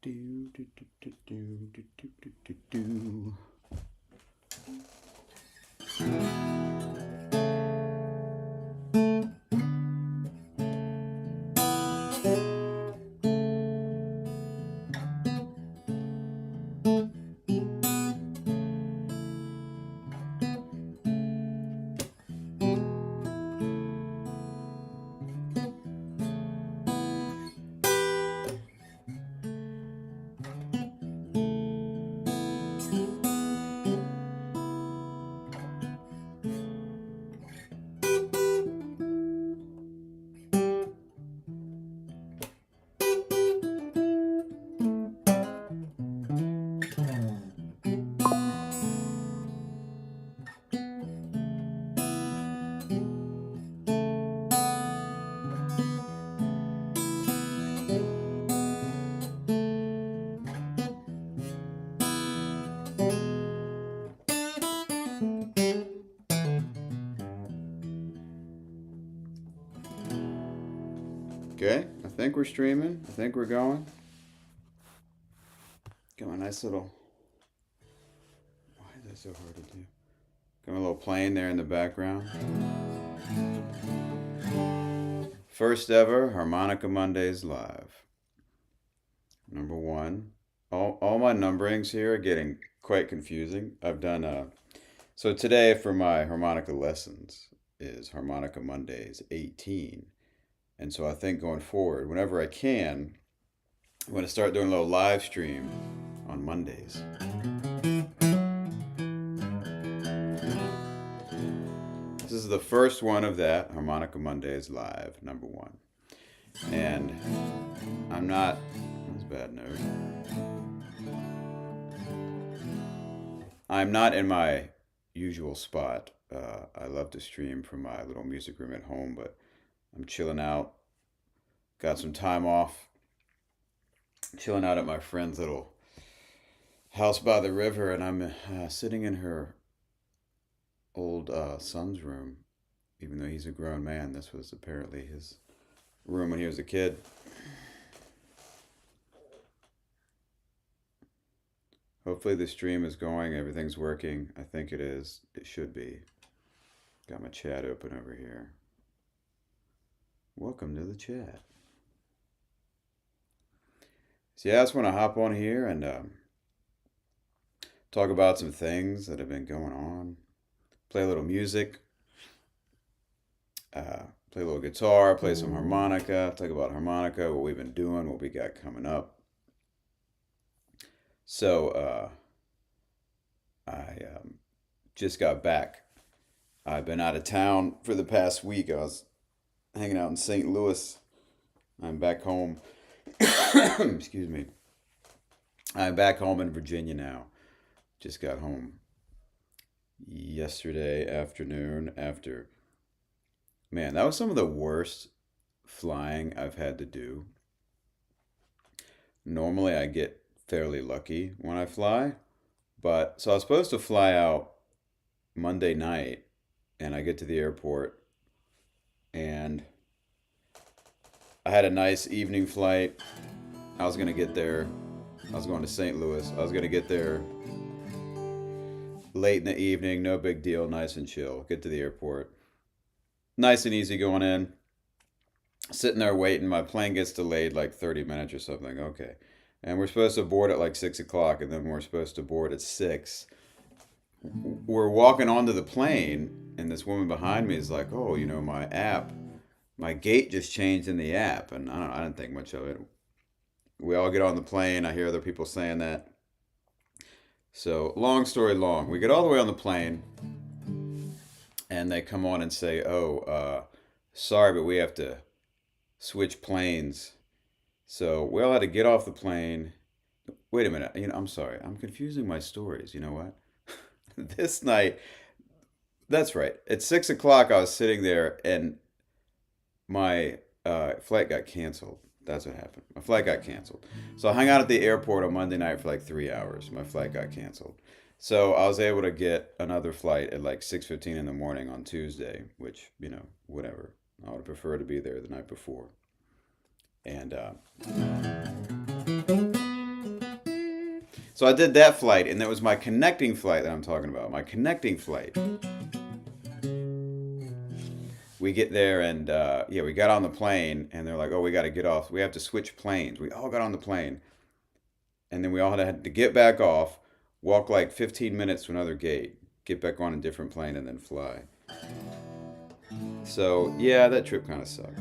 Do, do, do, do, do, do, do, do, do, do. Okay, I think we're streaming. I think we're going. Got my nice little. Why is that so hard to do? Got my little plane there in the background. First ever Harmonica Mondays live. Number one. All my numberings here are getting quite confusing. I've done so today for my harmonica lessons is Harmonica Mondays 18. And so I think going forward, whenever I can, I'm going to start doing a little live stream on Mondays. This is the first one of that, Harmonica Mondays live, number one. And I'm not, that's a bad note. I'm not in my usual spot. I love to stream from my little music room at home, but I'm chilling out. Got some time off. Chilling out at my friend's little house by the river, and I'm sitting in her old son's room. Even though he's a grown man, this was apparently his room when he was a kid. Hopefully the stream is going. Everything's working. I think it is. It should be. Got my chat open over here. Welcome to the chat. So yeah, I just want to hop on here and talk about some things that have been going on. Play a little music. Play a little guitar. Play some harmonica. Talk about harmonica, what we've been doing, what we got coming up. So I just got back. I've been out of town for the past week. I was hanging out in St. Louis. I'm back home. Excuse me. I'm back home in Virginia now. Just got home yesterday afternoon after. Man, that was some of the worst flying I've had to do. Normally I get fairly lucky when I fly, but so I was supposed to fly out Monday night, and I get to the airport and I had a nice evening flight. I was going to get there. I was going to St. Louis. I was going to get there late in the evening. No big deal. Nice and chill. Get to the airport. Nice and easy going in. Sitting there waiting. My plane gets delayed like 30 minutes or something. Okay. And we're supposed to board at like 6 o'clock. And then we're supposed to board at 6. We're walking onto the plane. And this woman behind me is like, oh, my gate just changed in the app, and I didn't think much of it. We all get on the plane. I hear other people saying that. So, long story long, we get all the way on the plane, and they come on and say, "Oh, sorry, but we have to switch planes." So we all had to get off the plane. Wait a minute. I'm sorry. I'm confusing my stories. You know what? This night, that's right. At 6 o'clock, I was sitting there, and my flight got canceled. That's what happened. My flight got canceled. So I hung out at the airport on Monday night for like 3 hours. My flight got canceled. So I was able to get another flight at like 6:15 in the morning on Tuesday, which, whatever. I would have preferred to be there the night before. And So I did that flight, and that was my connecting flight that I'm talking about. My connecting flight. We get there, and yeah, we got on the plane, and they're like, "Oh, we got to get off. We have to switch planes." We all got on the plane, and then we all had to get back off, walk like 15 minutes to another gate, get back on a different plane, and then fly. So yeah, that trip kind of sucked.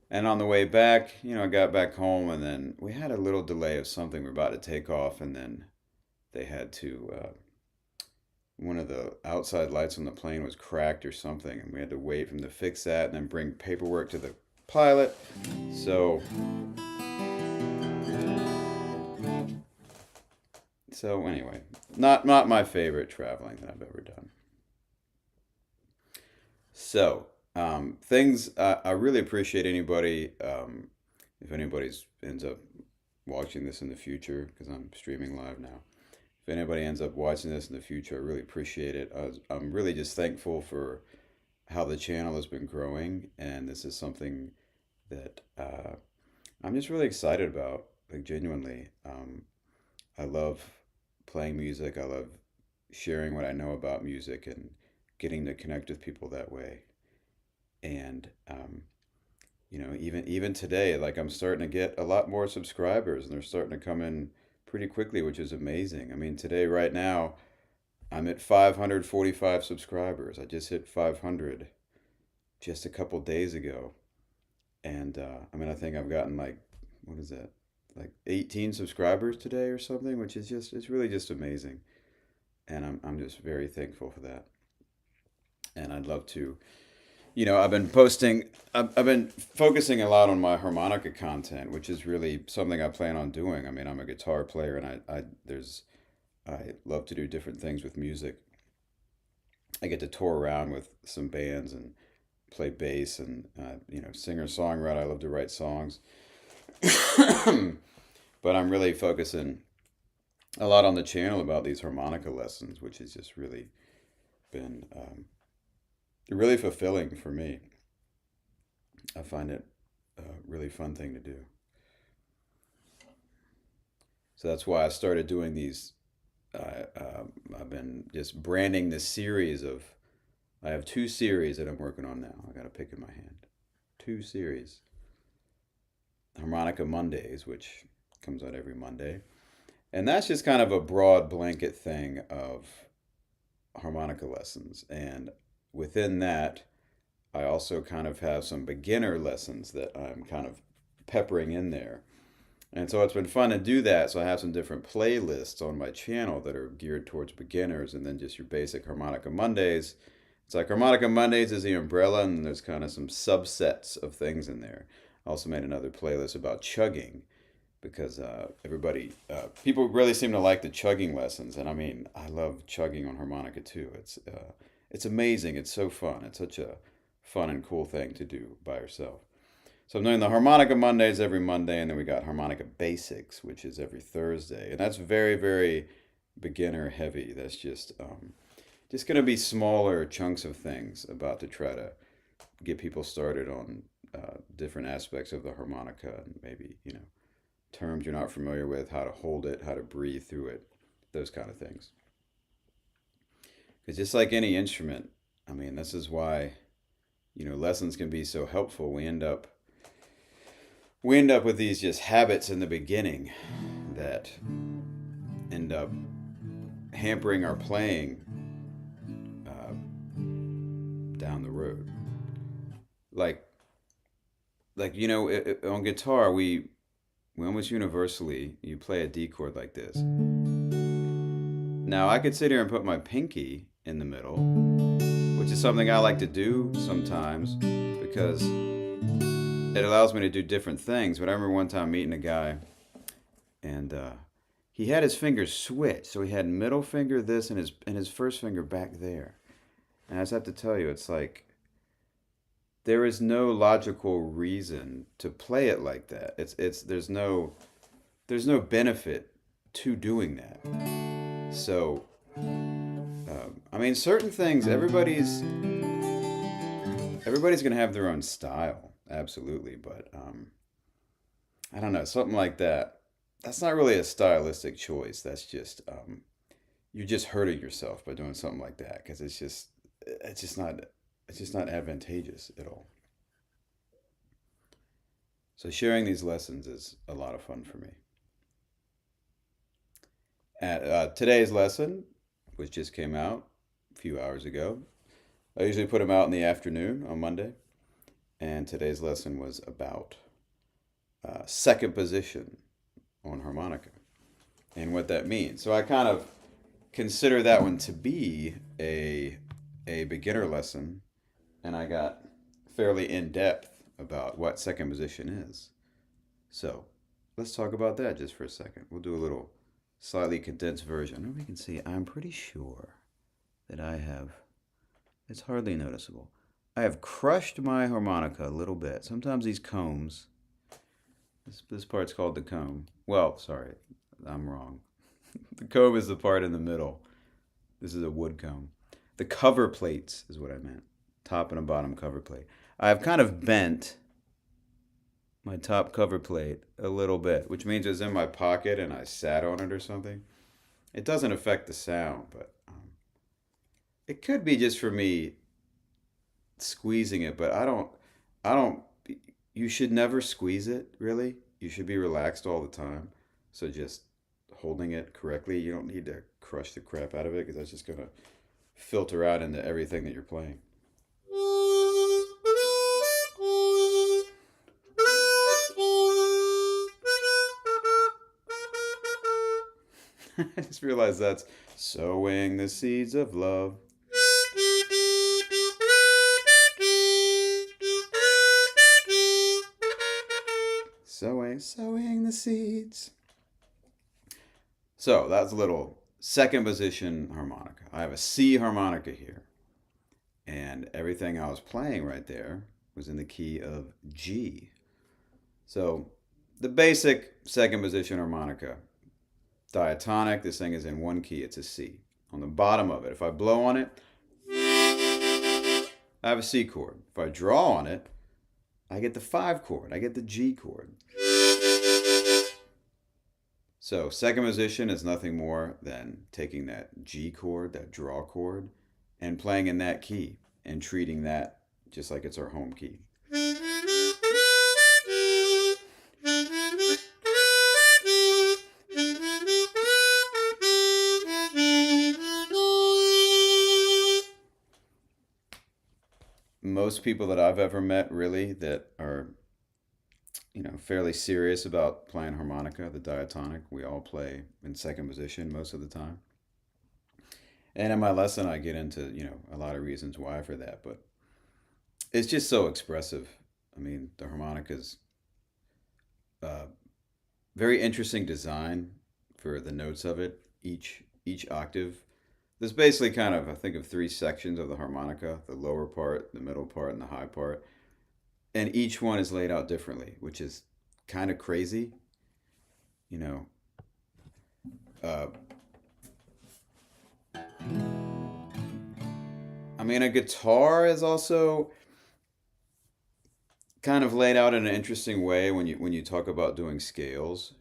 And on the way back, I got back home, and then we had a little delay of something. We were about to take off, and then they had to. One of the outside lights on the plane was cracked or something, and we had to wait for them to fix that, and then bring paperwork to the pilot. So, anyway, not my favorite traveling that I've ever done. So, things I really appreciate anybody. If anybody's ends up watching this in the future, because I'm streaming live now. If anybody ends up watching this in the future, I really appreciate it. I'm really just thankful for how the channel has been growing, and this is something that I'm just really excited about. Like genuinely, I love playing music. I love sharing what I know about music and getting to connect with people that way. And even today, like I'm starting to get a lot more subscribers, and they're starting to come in pretty quickly, which is amazing. I mean, today, right now, I'm at 545 subscribers. I just hit 500 just a couple days ago, and I mean, I think I've gotten like, what is that, like 18 subscribers today or something, which is it's really just amazing, and I'm just very thankful for that. And I'd love to I've been focusing a lot on my harmonica content, which is really something I plan on doing. I mean, I'm a guitar player, and I love to do different things with music. I get to tour around with some bands and play bass and singer songwriter. I love to write songs, but I'm really focusing a lot on the channel about these harmonica lessons, which has just really been really fulfilling for me. I find it a really fun thing to do. So that's why I started doing these. I've been just branding this series of. I have two series that I'm working on now. I got a pick in my hand. Two series. Harmonica Mondays, which comes out every Monday. And that's just kind of a broad blanket thing of harmonica lessons. And within that, I also kind of have some beginner lessons that I'm kind of peppering in there. And so it's been fun to do that. So I have some different playlists on my channel that are geared towards beginners, and then just your basic Harmonica Mondays. It's like Harmonica Mondays is the umbrella, and there's kind of some subsets of things in there. I also made another playlist about chugging, because people really seem to like the chugging lessons, and I mean, I love chugging on harmonica too. It's amazing. It's so fun. It's such a fun and cool thing to do by yourself. So I'm doing the Harmonica Mondays every Monday, and then we got Harmonica Basics, which is every Thursday, and that's very, very beginner heavy. That's just gonna be smaller chunks of things about to try to get people started on different aspects of the harmonica, and maybe terms you're not familiar with, how to hold it, how to breathe through it, those kind of things. Because just like any instrument, I mean, this is why lessons can be so helpful. We end up with these just habits in the beginning that end up hampering our playing uh, down the road. Like on guitar, we almost universally you play a D chord like this. Now I could sit here and put my pinky in the middle, which is something I like to do sometimes because it allows me to do different things. But I remember one time meeting a guy, and he had his fingers switched, so he had middle finger this and his first finger back there. And I just have to tell you, it's like there is no logical reason to play it like that. It's there's no benefit to doing that. So I mean, certain things, everybody's gonna have their own style, absolutely. But I don't know, something like that. That's not really a stylistic choice. That's just you're just hurting yourself by doing something like that because it's just not it's just not advantageous at all. So sharing these lessons is a lot of fun for me. At today's lesson, which just came out a few hours ago, I usually put them out in the afternoon on Monday, and today's lesson was about second position on harmonica and what that means. So I kind of consider that one to be a beginner lesson, and I got fairly in depth about what second position is. So let's talk about that just for a second. We'll do a little slightly condensed version. And we can see I'm pretty sure that I have, it's hardly noticeable. I have crushed my harmonica a little bit. Sometimes these combs, this part's called the comb. Well, sorry, I'm wrong. The comb is the part in the middle. This is a wood comb. The cover plates is what I meant. Top and a bottom cover plate. I've kind of bent my top cover plate a little bit, which means it's in my pocket and I sat on it or something. It doesn't affect the sound, but it could be just for me squeezing it, but I don't, you should never squeeze it, really. You should be relaxed all the time. So just holding it correctly, you don't need to crush the crap out of it because that's just going to filter out into everything that you're playing. I just realized that's sowing the seeds of love. Sowing the seeds. So that's a little second position harmonica. I have a C harmonica here. And everything I was playing right there was in the key of G. So the basic second position harmonica, diatonic, this thing is in one key, it's a C. On the bottom of it, if I blow on it, I have a C chord. If I draw on it, I get the 5 chord, I get the G chord. So second position is nothing more than taking that G chord, that draw chord, and playing in that key and treating that just like it's our home key. Most people that I've ever met really that are fairly serious about playing harmonica, the diatonic, we all play in second position most of the time. And in my lesson, I get into, a lot of reasons why for that, but it's just so expressive. I mean, the harmonica's uh, very interesting design for the notes of it. Each octave. There's basically kind of I think of 3 sections of the harmonica: the lower part, the middle part, and the high part. And each one is laid out differently, which is kind of crazy. You know, uh, I mean, a guitar is also kind of laid out in an interesting way when you talk about doing scales.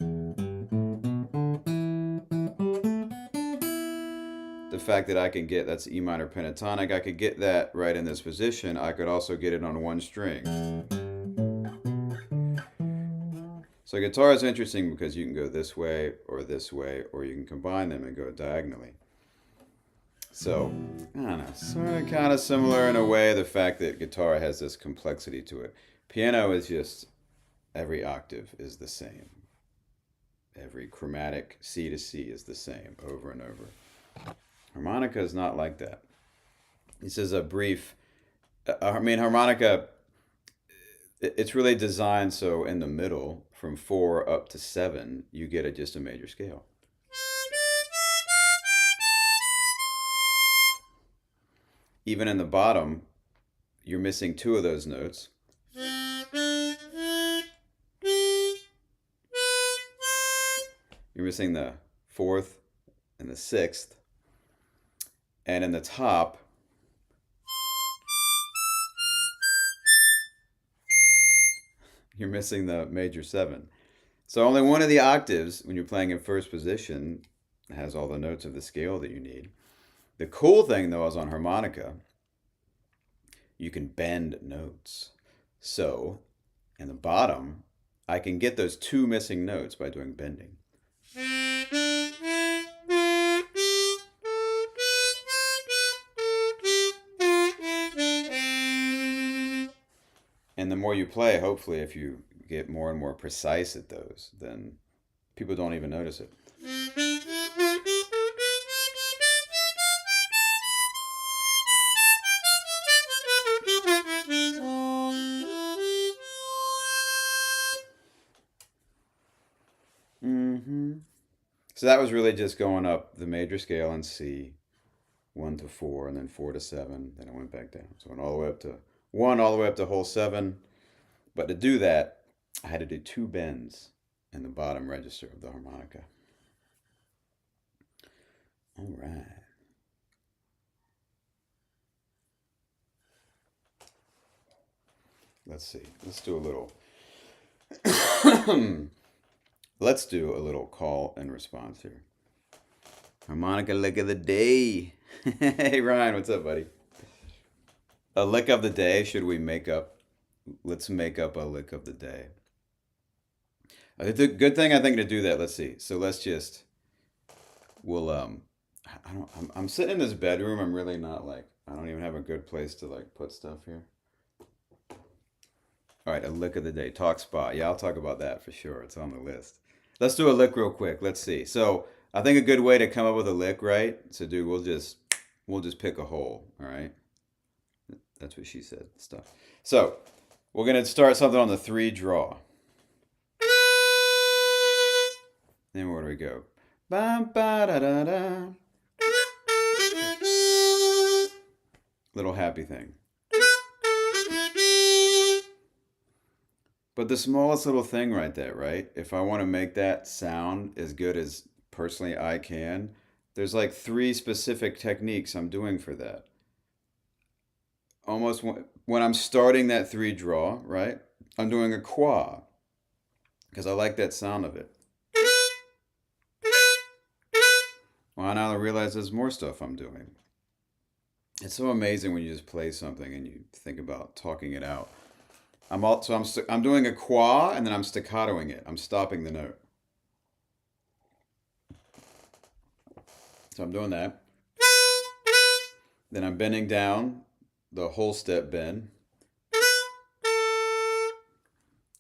The fact that I can get that's E minor pentatonic, I could get that right in this position. I could also get it on one string. So guitar is interesting because you can go this way, or you can combine them and go diagonally. So, I don't know, sort of kind of similar in a way, the fact that guitar has this complexity to it. Piano is just every octave is the same. Every chromatic C to C is the same over and over. Harmonica is not like that. This is a brief, I mean, harmonica, it's really designed so in the middle, from 4 up to 7, you get just a major scale. Even in the bottom, you're missing 2 of those notes. You're missing the 4th and the 6th. And in the top, you're missing the major 7. So only one of the octaves, when you're playing in first position, has all the notes of the scale that you need. The cool thing, though, is on harmonica, you can bend notes. So in the bottom, I can get those 2 missing notes by doing bending. And the more you play, hopefully, if you get more and more precise at those, then people don't even notice it. So that was really just going up the major scale in C, 1 to 4, and then 4 to 7. Then it went back down. So it went all the way up to 1, all the way up to whole 7. But to do that, I had to do 2 bends in the bottom register of the harmonica. All right. Let's see. Let's do a little. Let's do a little call and response here. Harmonica lick of the day. Hey Ryan, what's up, buddy? A lick of the day. Should we make up? Let's make up a lick of the day. It's a good thing I think to do that. Let's see. So let's just. We'll I don't. I'm sitting in this bedroom. I'm really not like. I don't even have a good place to like put stuff here. All right, a lick of the day. Talk SPAH. Yeah, I'll talk about that for sure. It's on the list. Let's do a lick real quick. Let's see. So I think a good way to come up with a lick, right? So, dude, we'll just pick a hole. All right. That's what she said. Stuff. So we're gonna start something on the 3 draw. Then where do we go? Bam, ba, da, da, da. Little happy thing. But the smallest little thing right there, right? If I want to make that sound as good as personally I can, there's like 3 specific techniques I'm doing for that. Almost when I'm starting that 3 draw, right? I'm doing a qua because I like that sound of it. Well, now I realize there's more stuff I'm doing. It's so amazing when you just play something and you think about talking it out. I'm doing a qua and then I'm staccatoing it. I'm stopping the note. So I'm doing that. Then I'm bending down the whole step bend.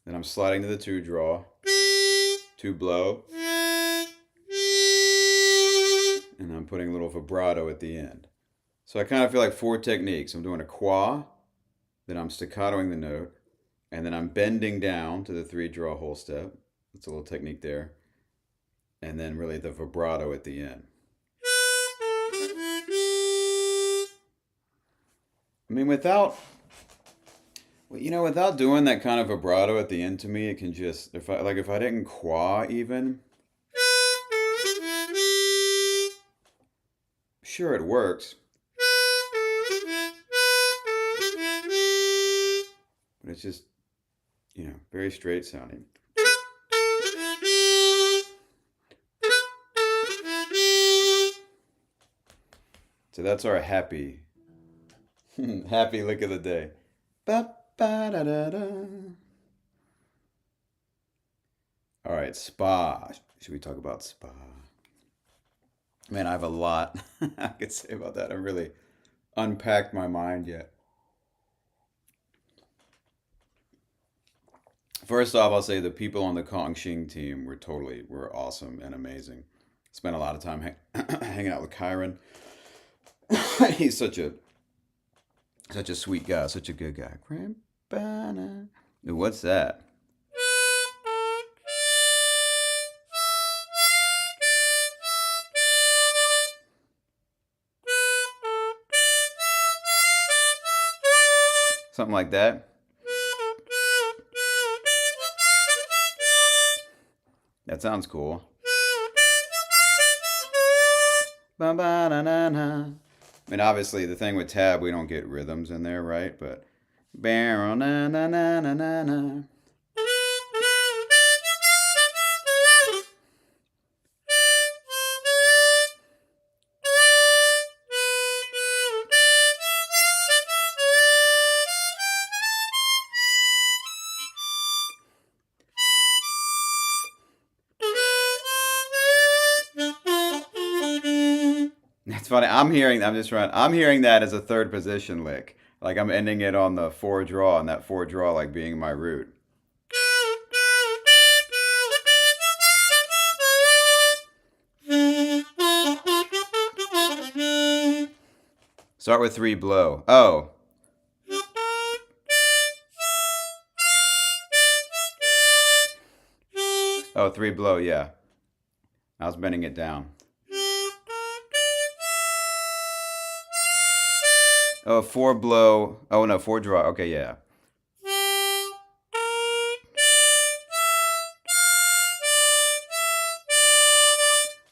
Then I'm sliding to the 2 draw, 2 blow, and I'm putting a little vibrato at the end. So I kind of feel like 4 techniques. I'm doing a qua, then I'm staccatoing the note, and then I'm bending down to the 3 draw whole step. That's a little technique there. And then really the vibrato at the end. I mean, without doing that kind of vibrato at the end, to me, it can just, if I didn't qua even, sure it works. But it's just, very straight sounding. So that's our happy lick of the day. Ba, ba, da, da, da. All right, SPAH. Should we talk about SPAH? Man, I have a lot I could say about that. I haven't really unpacked my mind yet. First off, I'll say the people on the Kongxing team were awesome and amazing. Spent a lot of time hanging out with Kyron. He's such a sweet guy, such a good guy. Ooh, what's that? Something like that. That sounds cool. Ba ba na na na. I mean, obviously, the thing with tab, we don't get rhythms in there, right? But barrel na na na na na na. That's funny. I'm hearing. I'm just trying. I'm hearing that as a third position lick. Like I'm ending it on the four draw, and that four draw like being my root. Start with three blow. Oh. Oh, three blow. Yeah. I was bending it down. Oh, four blow. Oh no, four draw. Okay, yeah.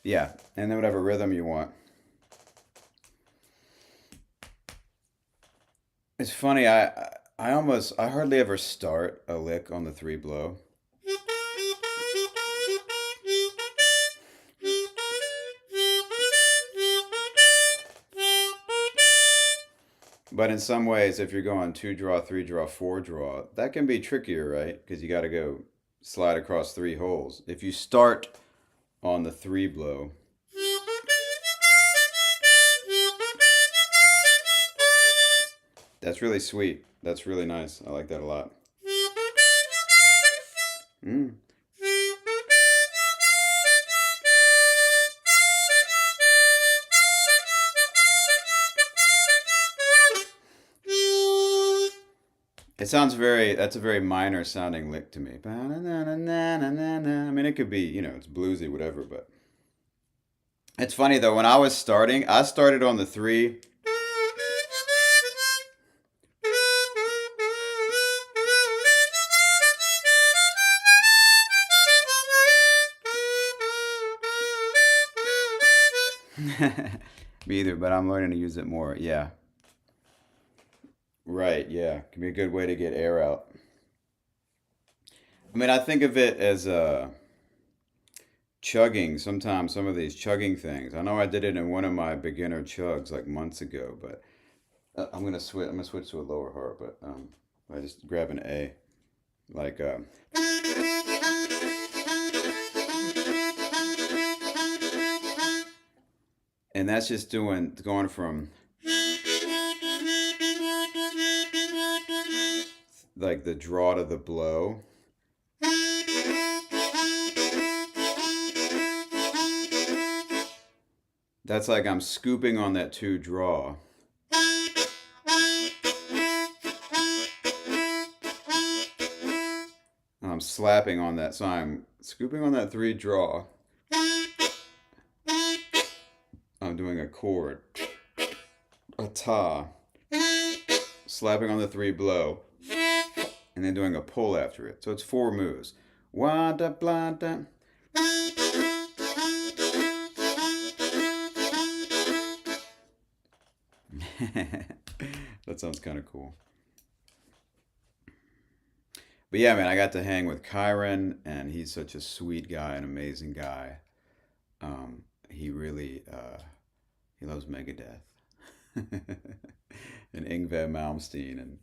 Yeah, and then whatever rhythm you want. It's funny. I hardly ever start a lick on the three blow. But in some ways, if you're going two draw, three draw, four draw, that can be trickier, right? Because you got to go slide across three holes. If you start on the three blow, that's really sweet. That's really nice. I like that a lot. Mm. It sounds that's a very minor sounding lick to me. I mean, it could be, it's bluesy, whatever, but it's funny though, when I started on the three. Me either, but I'm learning to use it more. Yeah. Right, yeah. Can be a good way to get air out. I mean, I think of it as chugging sometimes, some of these chugging things. I know I did it in one of my beginner chugs like months ago, but I'm gonna switch to a lower harp, but I just grab an A. Like and that's just going from like the draw to the blow. That's like I'm scooping on that two draw. And I'm slapping on that. So I'm scooping on that three draw. I'm doing a chord. A ta. Slapping on the three blow. And then doing a pull after it. So it's four moves. Wa da blah da. That sounds kind of cool. But yeah, man, I got to hang with Kyron, and he's such a sweet guy, an amazing guy. He really he loves Megadeth and Yngwie Malmsteen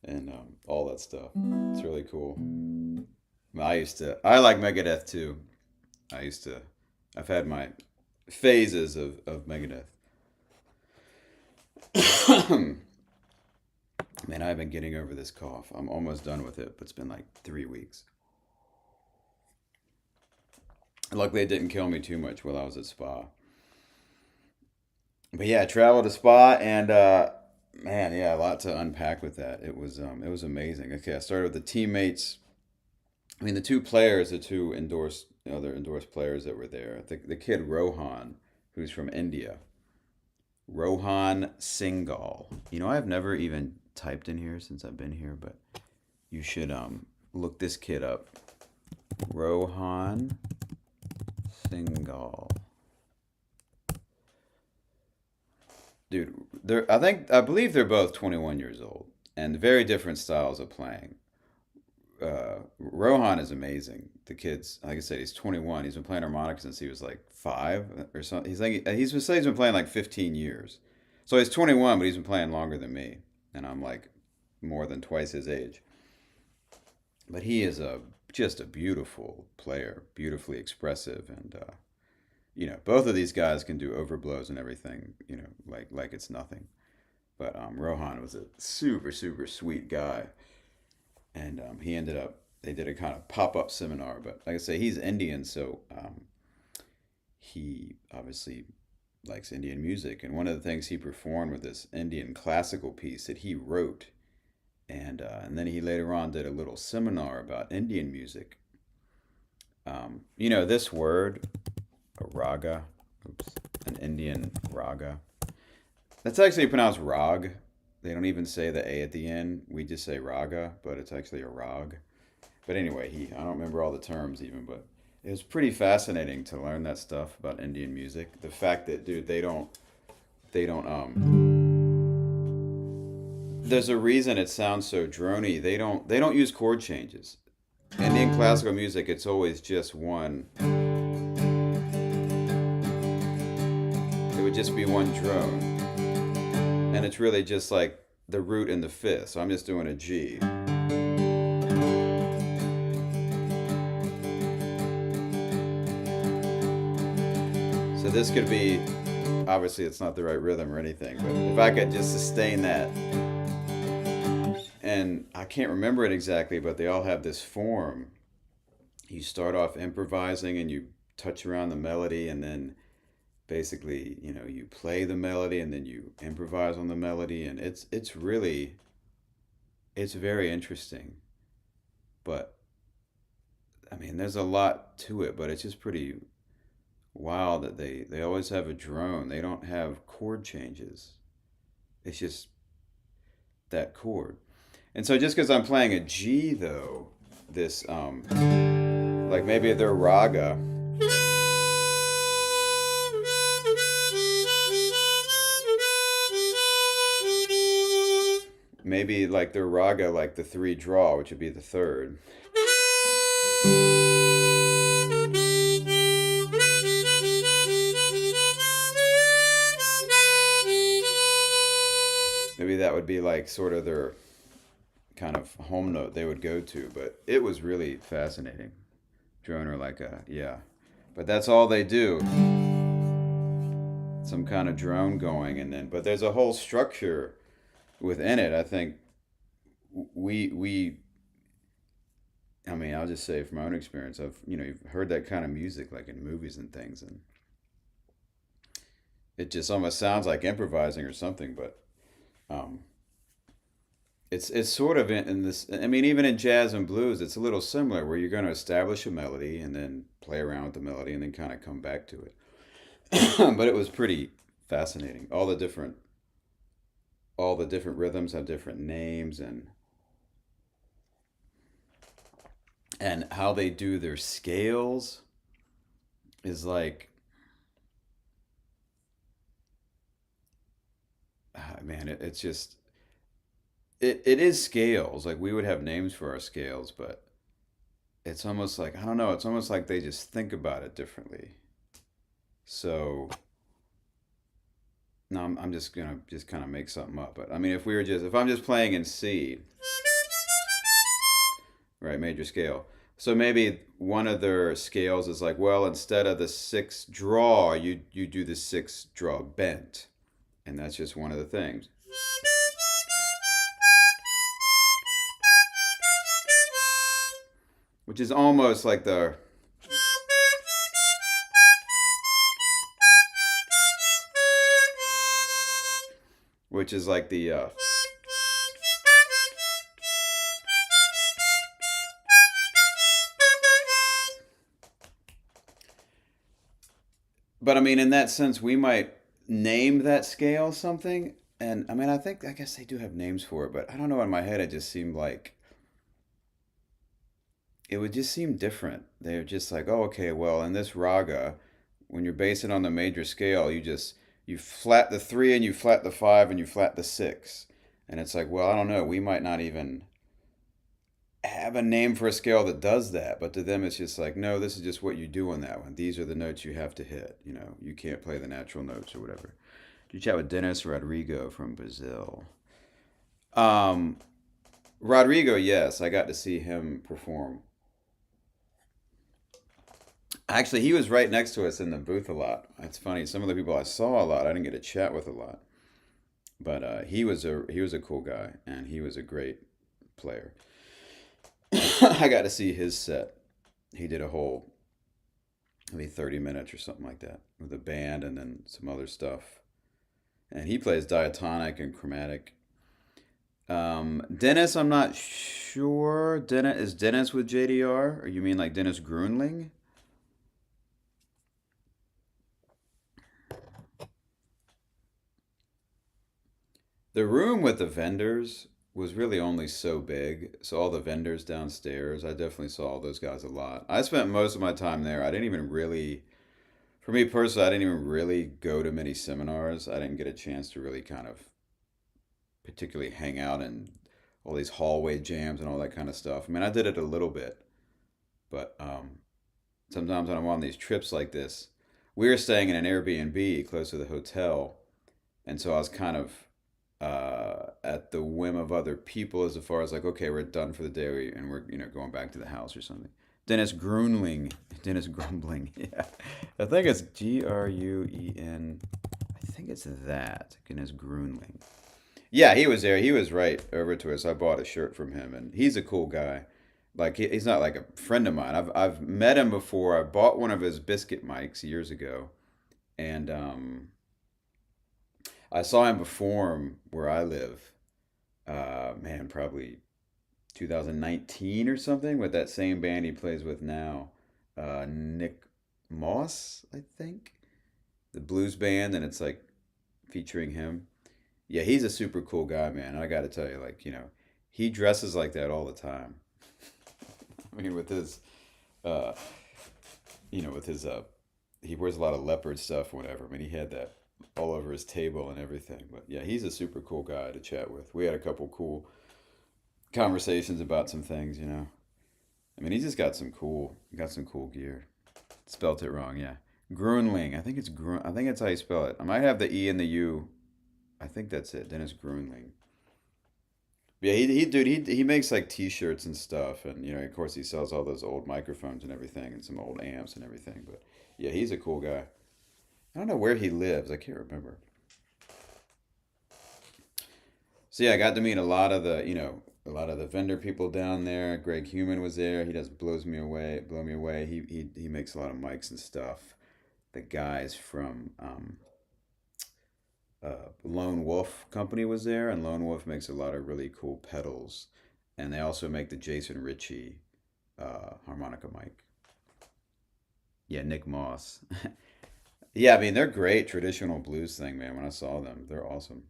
and all that stuff. It's really cool. I like Megadeth too. I used to, I've had my phases of Megadeth. Man, I've been getting over this cough. I'm almost done with it, but it's been like 3 weeks. Luckily, it didn't kill me too much while I was at SPAH. But yeah, I traveled to SPAH, and man, yeah, a lot to unpack with that. It was amazing. Okay, I started with the teammates. I mean, the two players, the two other endorsed players that were there. The kid Rohan, who's from India. Rohan Singhal. I've never even typed in here since I've been here, but you should look this kid up. Rohan Singhal. dude, I believe they're both 21 years old and very different styles of playing. Rohan is amazing. The kid's, like I said, he's 21. He's been playing harmonica since he was like 5 or something. He's been playing like 15 years. So he's 21, but he's been playing longer than me, and I'm like more than twice his age. But he is a just a beautiful player, beautifully expressive, and both of these guys can do overblows and everything, like it's nothing. But Rohan was a super super sweet guy, and he ended up they did a kind of pop up seminar. But like I say, he's Indian, so he obviously likes Indian music, and one of the things he performed with this Indian classical piece that he wrote, and then he later on did a little seminar about Indian music. This word, a raga, oops, an Indian raga. That's actually pronounced rag. They don't even say the a at the end. We just say raga, but it's actually a rag. But anyway, I don't remember all the terms even, but it was pretty fascinating to learn that stuff about Indian music. The fact that, dude, they don't there's a reason it sounds so drony. They don't use chord changes. Indian classical music, it's always just one. It would just be one drone, and it's really just like the root and the fifth. So I'm just doing a G. So this could be, obviously it's not the right rhythm or anything, but if I could just sustain that, and I can't remember it exactly, but they all have this form. You start off improvising and you touch around the melody, and then basically, you play the melody and then you improvise on the melody, and it's very interesting. But I mean, there's a lot to it, but it's just pretty wild that they always have a drone. They don't have chord changes. It's just that chord. And so just because I'm playing a G though, this like maybe they're raga. Maybe like their raga, like the three draw, which would be the third. Maybe that would be like sort of their kind of home note they would go to. But it was really fascinating. Drone or like yeah. But that's all they do. Some kind of drone going, and then but there's a whole structure within it. I think we I mean, I'll just say from my own experience, you've heard that kind of music like in movies and things, and it just almost sounds like improvising or something. But um, it's sort of in this. I mean, even in jazz and blues, it's a little similar, where you're going to establish a melody and then play around with the melody and then kind of come back to it. But it was pretty fascinating. All the different rhythms have different names, and how they do their scales is like, man, it's just it is scales. Like we would have names for our scales, but it's almost like, I don't know, it's almost like they just think about it differently. So no, I'm just gonna just kind of make something up. But I mean, if I'm just playing in C, right, major scale. So maybe one of their scales is like, well, instead of the six draw, you do the six draw bent, and that's just one of the things. Which is almost like the but I mean, in that sense, we might name that scale something. And I mean, I guess they do have names for it, but I don't know. In my head, it just seemed like it would just seem different. They're just like, oh, okay, well, in this raga, when you're basing on the major scale, you just You flat the three and you flat the five and you flat the six. And it's like, well, I don't know. We might not even have a name for a scale that does that, but to them it's just like, no, this is just what you do on that one. These are the notes you have to hit. You know, you can't play the natural notes or whatever. Did you chat with Dennis Rodrigo from Brazil? Um, Rodrigo, yes, I got to see him perform. Actually, he was right next to us in the booth a lot. It's funny. Some of the people I saw a lot, I didn't get to chat with a lot, but he was a cool guy and he was a great player. I got to see his set. He did a whole maybe 30 minutes or something like that with a band and then some other stuff. And he plays diatonic and chromatic. Dennis, I'm not sure. Dennis with JDR? Or you mean like Dennis Grunling? The room with the vendors was really only so big. So all the vendors downstairs, I definitely saw all those guys a lot. I spent most of my time there. I didn't even really, for me personally, I didn't even really go to many seminars. I didn't get a chance to really kind of particularly hang out in all these hallway jams and all that kind of stuff. I mean, I did it a little bit, but sometimes when I'm on these trips like this, we were staying in an Airbnb close to the hotel, and so I was kind of at the whim of other people as far as like, okay, we're done for the day and we're going back to the house or something. Dennis Grumbling, yeah, I think it's Gruen. I think it's that Dennis Grunling. Yeah, he was there. He was right over to us. I bought a shirt from him, and he's a cool guy. Like he's not like a friend of mine. I've met him before. I bought one of his biscuit mics years ago, and I saw him perform where I live. Man, probably 2019 or something with that same band he plays with now, Nick Moss, I think, the blues band, and it's like featuring him. Yeah, he's a super cool guy, man. I got to tell you, like, he dresses like that all the time. I mean, with his, uh, with his, he wears a lot of leopard stuff, whatever. I mean, he had that all over his table and everything. But yeah, he's a super cool guy to chat with. We had a couple cool conversations about some things. I mean, he's just got some cool gear. Spelt it wrong, yeah. Grunling. I think it's how you spell it. I might have the E and the U. I think that's it. Dennis Grunling. Yeah, he makes like T-shirts and stuff, and of course he sells all those old microphones and everything, and some old amps and everything. But yeah, he's a cool guy. I don't know where he lives. I can't remember. So yeah, I got to meet a lot of the vendor people down there. Greg Human was there. He just blow me away. He makes a lot of mics and stuff. The guys from Lone Wolf Company was there, and Lone Wolf makes a lot of really cool pedals, and they also make the Jason Ritchie harmonica mic. Yeah, Nick Moss. Yeah, I mean they're great traditional blues thing, man. When I saw them, they're awesome.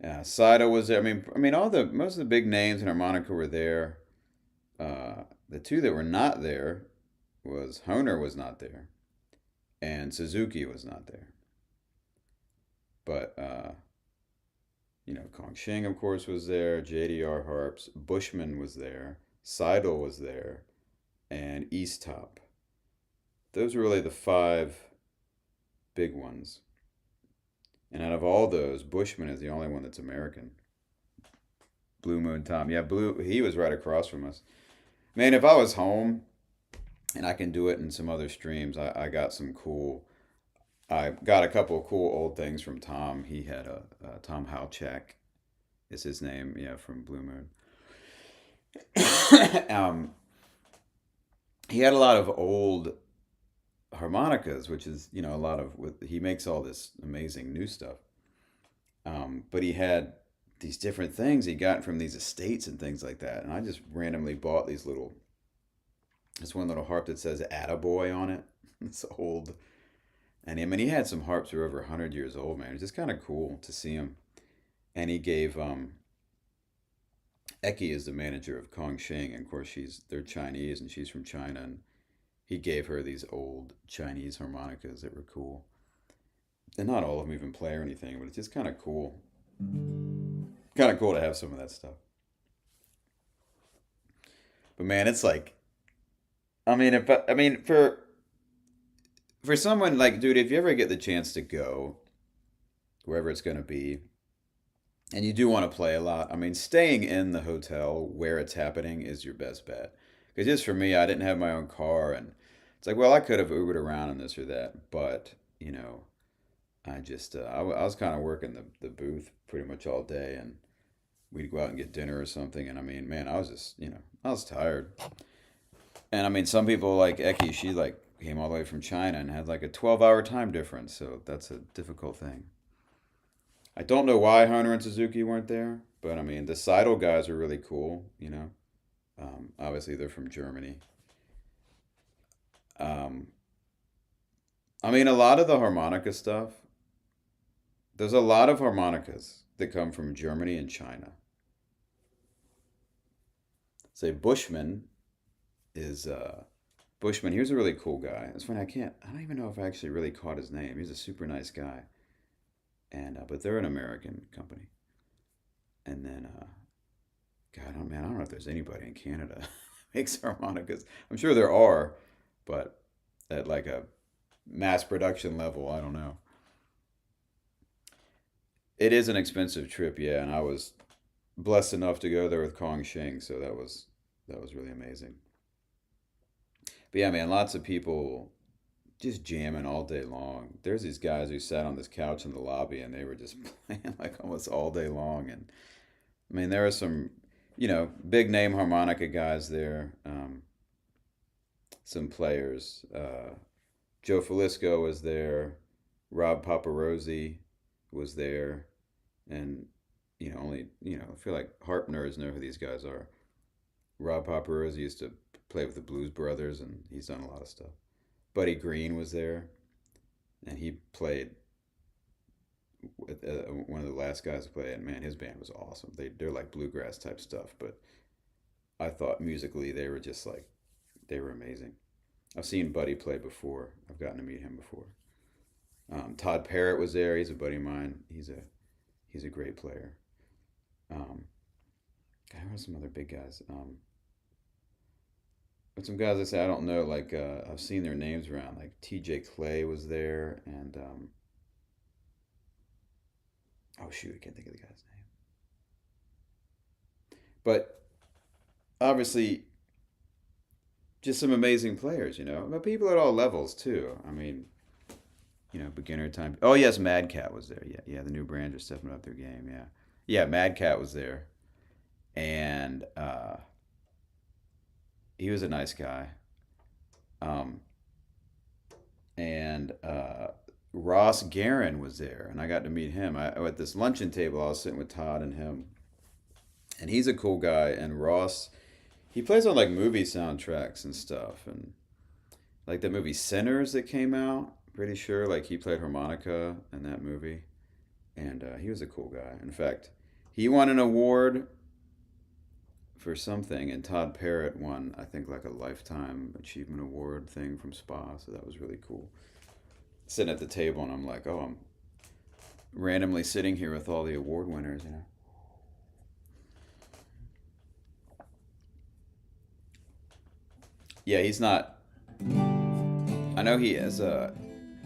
Yeah, Saito was there. I mean, all the most of the big names in harmonica were there. The two that were not there was Honer was not there, and Suzuki was not there. But Kong Shing, of course, was there. JDR Harps, Bushman was there. Seidel was there, and East Top. Those were really the five big ones. And out of all those, Bushman is the only one that's American. Blue Moon Tom. Yeah, Blue. He was right across from us. Man, if I was home and I can do it in some other streams, I got some cool. I got a couple of cool old things from Tom. He had a Tom Halchak is his name. Yeah, from Blue Moon. um, he had a lot of old harmonicas, which is a lot of he makes all this amazing new stuff. But he had these different things he got from these estates and things like that, and I just randomly bought these little. This one little harp that says "Attaboy" on it. It's old, and I mean he had some harps that were over 100 years old, man. It's just kind of cool to see him. And he gave Eki is the manager of Kong Shing, and of course they're Chinese and she's from China, and he gave her these old Chinese harmonicas that were cool. and not all of them even play or anything, but it's just kind of cool. Kind of cool to have some of that stuff. But man, it's like, I mean, if I mean for someone like, dude, if you ever get the chance to go wherever it's going to be, and you do want to play a lot, I mean, staying in the hotel where it's happening is your best bet. Because just for me, I didn't have my own car, and it's like, well, I could have Ubered around and this or that, but you know, I was kind of working the booth pretty much all day, and we'd go out and get dinner or something, and I mean, man, I was just, I was tired. And I mean, some people like Eki, she like came all the way from China and had like a 12-hour time difference, so that's a difficult thing. I don't know why Hunter and Suzuki weren't there, but I mean, the Seidel guys are really cool, you know. Obviously, they're from Germany. Um, I mean, a lot of the harmonica stuff, there's a lot of harmonicas that come from Germany and China. Say Bushman is Bushman. Here's a really cool guy. It's funny. I don't even know if I actually really caught his name. He's a super nice guy, and but they're an American company. And then, God, oh man, I don't know if there's anybody in Canada that makes harmonicas. I'm sure there are, but at like a mass production level, I don't know. It is an expensive trip, yeah, and I was blessed enough to go there with Kong Shing, so that was really amazing. But yeah, man, lots of people just jamming all day long. There's these guys who sat on this couch in the lobby and they were just playing like almost all day long. And I mean, there are some, big name harmonica guys there, some players. Joe Falisco was there, Rob Paparosi was there, and only I feel like harp nerds know who these guys are. Rob Paparosi used to play with the Blues Brothers, and he's done a lot of stuff. Buddy Green was there, and he played with one of the last guys to play. And man, his band was awesome. They're like bluegrass type stuff, but I thought musically they were just like they were amazing. I've seen Buddy play before. I've gotten to meet him before. Todd Parrott was there. He's a buddy of mine. He's a great player. Um, God, who are some other big guys? But some guys I say I don't know. Like I've seen their names around. Like T.J. Clay was there, and oh shoot, I can't think of the guy's name. But obviously, just some amazing players. But people at all levels too. I mean, beginner time. Oh yes, Mad Cat was there. Yeah, yeah, the new brands are stepping up their game. Yeah, yeah, Mad Cat was there, and he was a nice guy. Um, and Ross Guerin was there, and I got to meet him. At this luncheon table, I was sitting with Todd and him, and he's a cool guy. And Ross, he plays on like movie soundtracks and stuff, and like the movie Sinners that came out. Pretty sure like he played harmonica in that movie, and he was a cool guy. In fact, he won an award for something, and Todd Parrott won, I think, like a lifetime achievement award thing from SPAH. So that was really cool. Sitting at the table, and I'm like, oh, I'm randomly sitting here with all the award winners. Yeah, he's not. I know he has a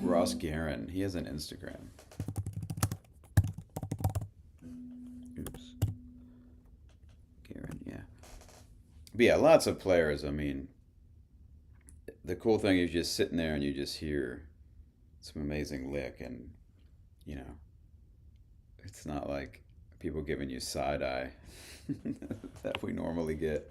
Ross Guerin. He has an Instagram. Oops, Guerin. Yeah, but yeah, lots of players. I mean, the cool thing is just sitting there and you just hear some amazing lick, and you know, it's not like people giving you side eye that we normally get.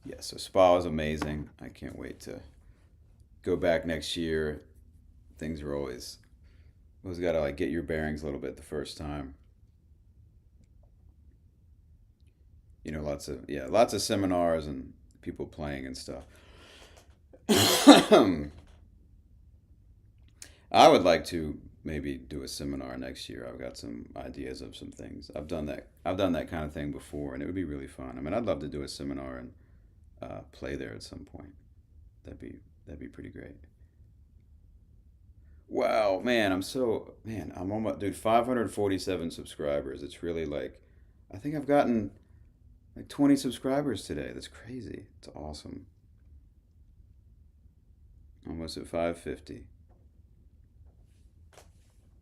Yeah, so Spa was amazing. I can't wait to go back next year. Things are always got to like get your bearings a little bit the first time. Lots of seminars and people playing and stuff. I would like to maybe do a seminar next year. I've got some ideas of some things. I've done that kind of thing before, and it would be really fun. I mean, I'd love to do a seminar and play there at some point. That'd be pretty great. Wow, man, I'm almost, dude, 547 subscribers. It's really like, I think I've gotten like 20 subscribers today. That's crazy. It's awesome. Almost at 550.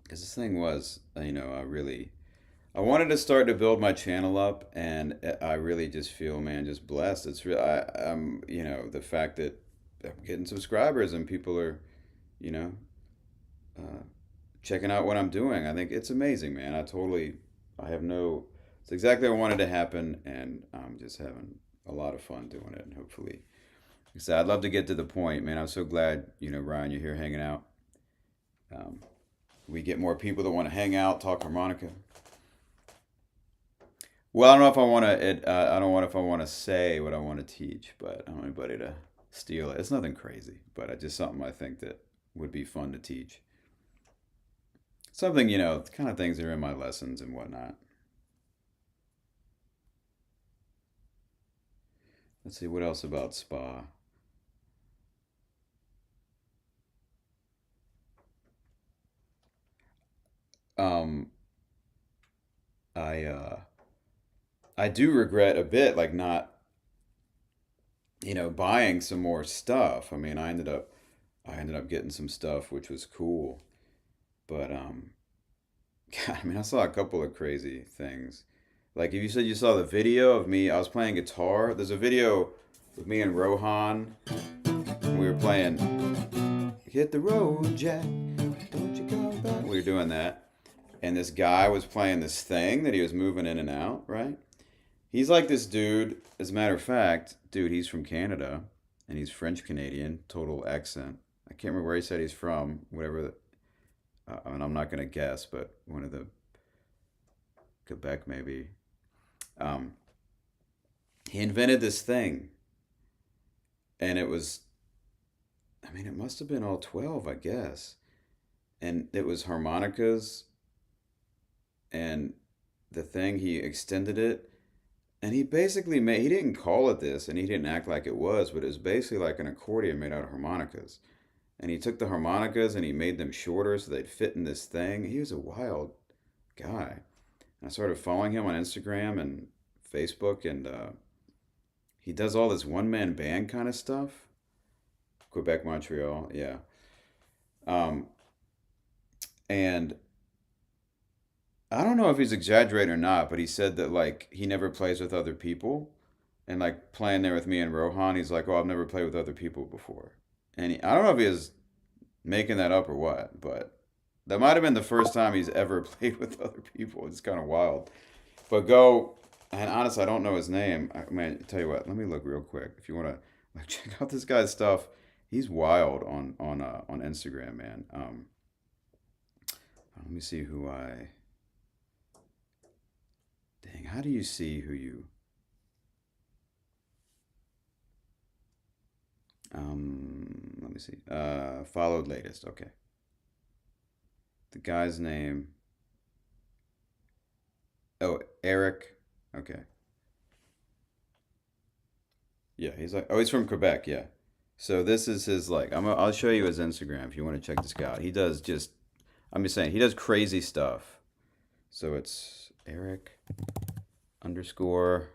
Because this thing was, I wanted to start to build my channel up, and I really just feel, man, just blessed. It's real. The fact that I'm getting subscribers and people are, you know, uh, checking out what I'm doing. I think it's amazing, man. I have no, it's exactly what I wanted to happen, and I'm just having a lot of fun doing it. And hopefully, like I said, I'd love to get to the point, man. I'm so glad, Ryan, you're here hanging out. Um, we get more people that want to hang out, talk harmonica. Well, I don't know if I want to. I don't want if I want to say what I want to teach, but I don't want anybody to steal it. It's nothing crazy, but it's just something I think that would be fun to teach. Something, the kind of things that are in my lessons and whatnot. Let's see what else about spa. Um, I I do regret a bit, like not, buying some more stuff. I mean, I ended up getting some stuff which was cool, but God, I mean, I saw a couple of crazy things. Like if you said you saw the video of me, I was playing guitar. There's a video with me and Rohan. We were playing "Hit the Road, Jack, don't you come back." We were doing that, and this guy was playing this thing that he was moving in and out. Right? He's like this dude. As a matter of fact, dude, he's from Canada, and he's French Canadian, total accent. I can't remember where he said he's from. Whatever. And I'm not gonna guess, but one of the Quebec maybe. Um, he invented this thing, and it was, I mean, it must have been all 12, I guess. And it was harmonicas, and the thing, he extended it, and he basically made, he didn't call it this, and he didn't act like it was, but it was basically like an accordion made out of harmonicas. And he took the harmonicas and he made them shorter so they'd fit in this thing. He was a wild guy. And I started following him on Instagram and Facebook, and he does all this one man band kind of stuff. Quebec, Montreal, yeah. Um, and I don't know if he's exaggerating or not, but he said that like he never plays with other people, and like playing there with me and Rohan, he's like, "Oh, I've never played with other people before," and I don't know if he is making that up or what, but that might have been the first time he's ever played with other people. It's kind of wild. But go, and honestly, I don't know his name. I mean, tell you what, let me look real quick. If you want to like check out this guy's stuff, he's wild on Instagram, man. Let me see who I. Dang, how do you see who you? Let me see. Followed latest. Okay, the guy's name. Oh, Eric. Okay. Yeah, he's like, oh, he's from Quebec. Yeah. So this is his like. I'll show you his Instagram if you want to check this guy out. He does just. I'm just saying he does crazy stuff. So it's Eric underscore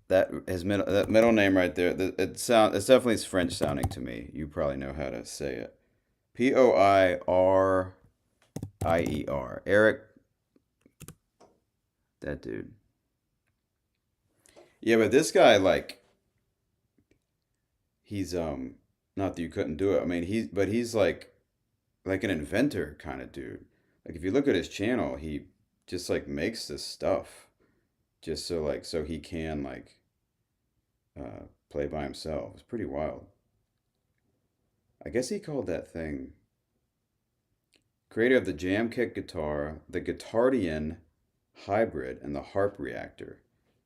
that middle name right there. It's definitely French sounding to me. You probably know how to say it. Poirier. Eric, that dude. Yeah, but this guy like he's not that you couldn't do it. I mean he's like an inventor kind of dude. Like if you look at his channel, he just like makes this stuff just so he can like play by himself. It's pretty wild. I guess he called that thing creator of the jam kit guitar, the Guitardian hybrid, and the harp reactor.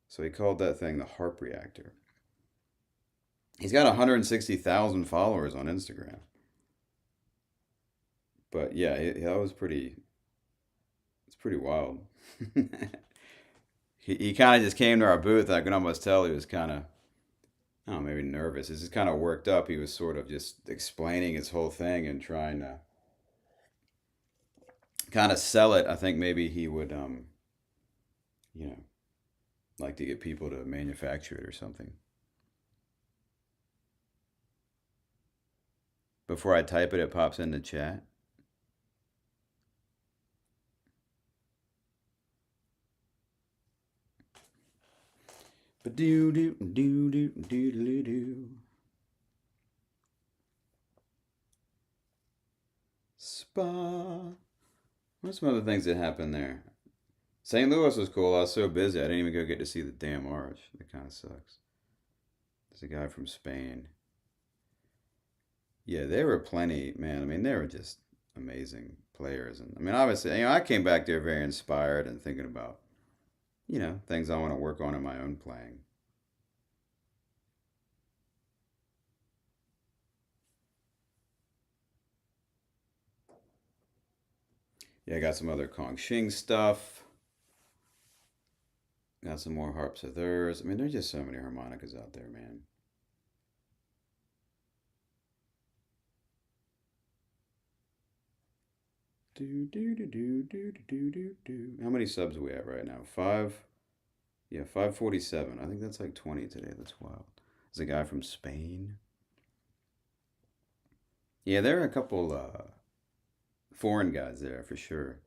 So he called that thing the harp reactor. He's got 160,000 followers on Instagram. But yeah, that was pretty. It's pretty wild. He kind of just came to our booth. I can almost tell he was kind of, I don't know, maybe nervous. He's just kind of worked up. He was sort of just explaining his whole thing and trying to kind of sell it. I think maybe he would, you know, like to get people to manufacture it or something. Before I type it, it pops in the chat. But do do do do do do do. SPAH. What's some other things that happened there? St. Louis was cool. I was so busy, I didn't even go get to see the damn arch. That kind of sucks. There's a guy from Spain. Yeah, there were plenty, man. I mean, they were just amazing players. And I mean, obviously, I came back there very inspired and thinking about, things I want to work on in my own playing. Yeah, I got some other Kong Shing stuff. Got some more harps of theirs. I mean, there's just so many harmonicas out there, man. Do do do do do do do do. How many subs are we at right now? Five. Yeah, 547. I think that's like 20 today. That's wild. There's a guy from Spain. Yeah, there are a couple foreign guys there for sure.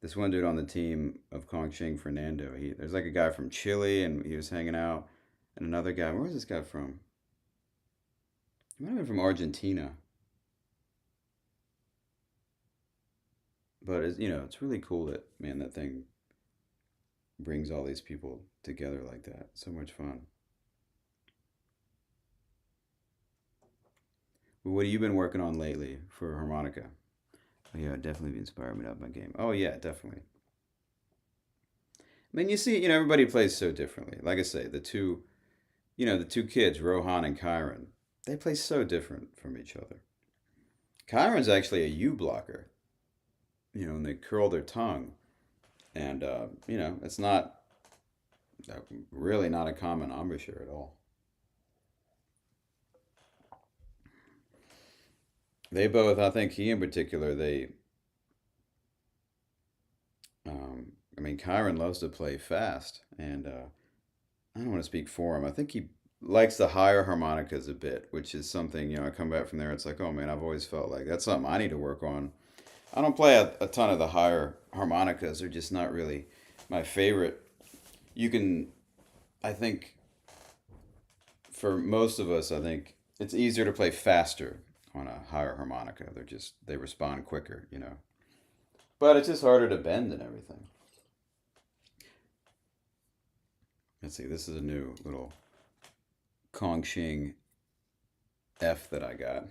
This one dude on the team of Kong Ching, Fernando. There's like a guy from Chile, and he was hanging out, and another guy. Where was this guy from? He might have been from Argentina. But it's really cool that, man, that thing brings all these people together like that. So much fun. Well, what have you been working on lately for harmonica? Oh, yeah, definitely inspired me to up my game. Oh yeah, definitely. I mean, you see, everybody plays so differently. Like I say, the two kids, Rohan and Kyron, they play so different from each other. Kyron's actually a U blocker, and they curl their tongue, and it's not really not a common embouchure at all. They both, I think he in particular, I mean, Kyron loves to play fast, and I don't want to speak for him. I think he likes the higher harmonicas a bit, which is something, I come back from there, it's like, oh man, I've always felt like that's something I need to work on. I don't play a ton of the higher harmonicas, they're just not really my favorite. You can, I think, for most of us, I think it's easier to play faster on a higher harmonica. They respond quicker. But it's just harder to bend and everything. Let's see, this is a new little Kongxing F that I got.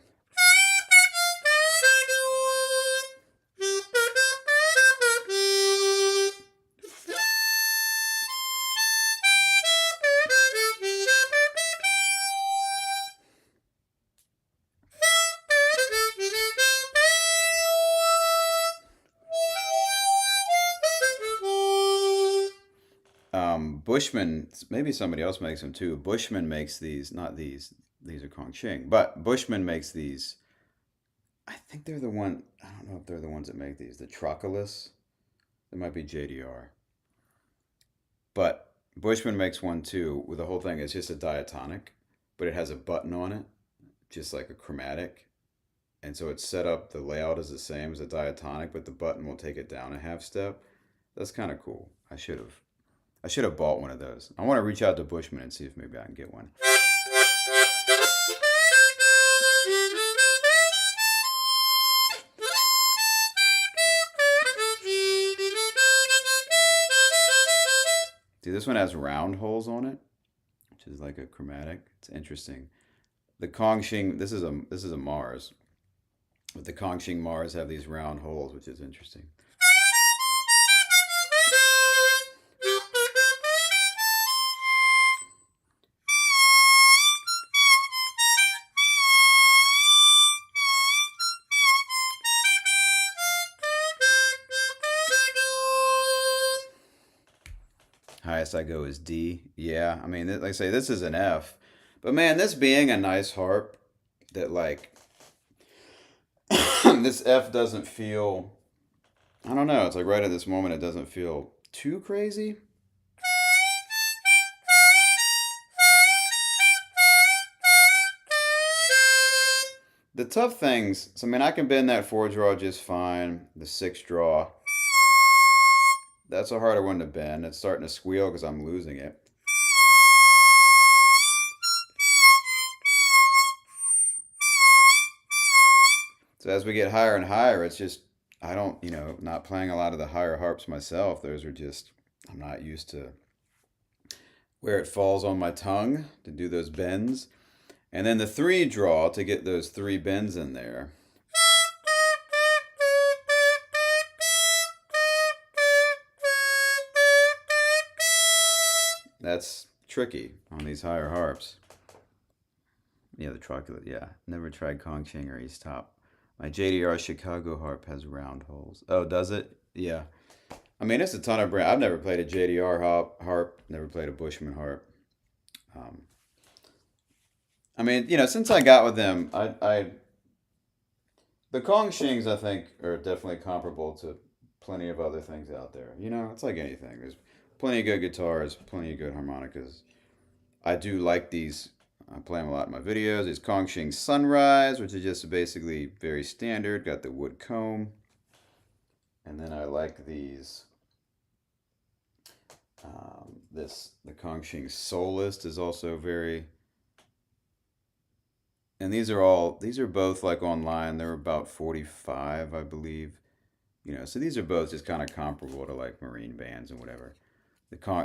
Bushman, maybe somebody else makes them too. Bushman makes these, not these are Kongxing, but Bushman makes these. I think they're the one, I don't know if they're the ones that make these. The Troculus, it might be JDR. But Bushman makes one too, with the whole thing is just a diatonic, but it has a button on it, just like a chromatic. And so it's set up, the layout is the same as a diatonic, but the button will take it down a half step. That's kind of cool. I should have bought one of those. I want to reach out to Bushman and see if maybe I can get one. See, this one has round holes on it, which is like a chromatic. It's interesting. The Kongxing, this is a Mars, but the Kongxing Mars have these round holes, which is interesting. Highest I go is D. Yeah, I mean, like I say, this is an F. But man, this being a nice harp, that like this F doesn't feel. I don't know. It's like right at this moment, it doesn't feel too crazy. The tough things. So I mean, I can bend that four draw just fine. The six draw. That's a harder one to bend. It's starting to squeal because I'm losing it. So as we get higher and higher, it's just, I don't, not playing a lot of the higher harps myself. Those are just, I'm not used to where it falls on my tongue to do those bends. And then the three draw to get those three bends in there. That's tricky on these higher harps. Yeah, the Troculate, yeah. Never tried Kongqing or East Top. My JDR Chicago harp has round holes. Oh, does it? Yeah. I mean, it's a ton of brand. I've never played a JDR harp, never played a Bushman harp. Um, I mean, since I got with them, the Kongqings, I think, are definitely comparable to plenty of other things out there. It's like anything. There's plenty of good guitars, plenty of good harmonicas. I do like these. I play them a lot in my videos. These Kongqing Sunrise, which is just basically very standard. Got the wood comb. And then I like these. The Kongqing Solist is also very. And these are both like online. They're about 45, I believe. So these are both just kind of comparable to like marine bands and whatever.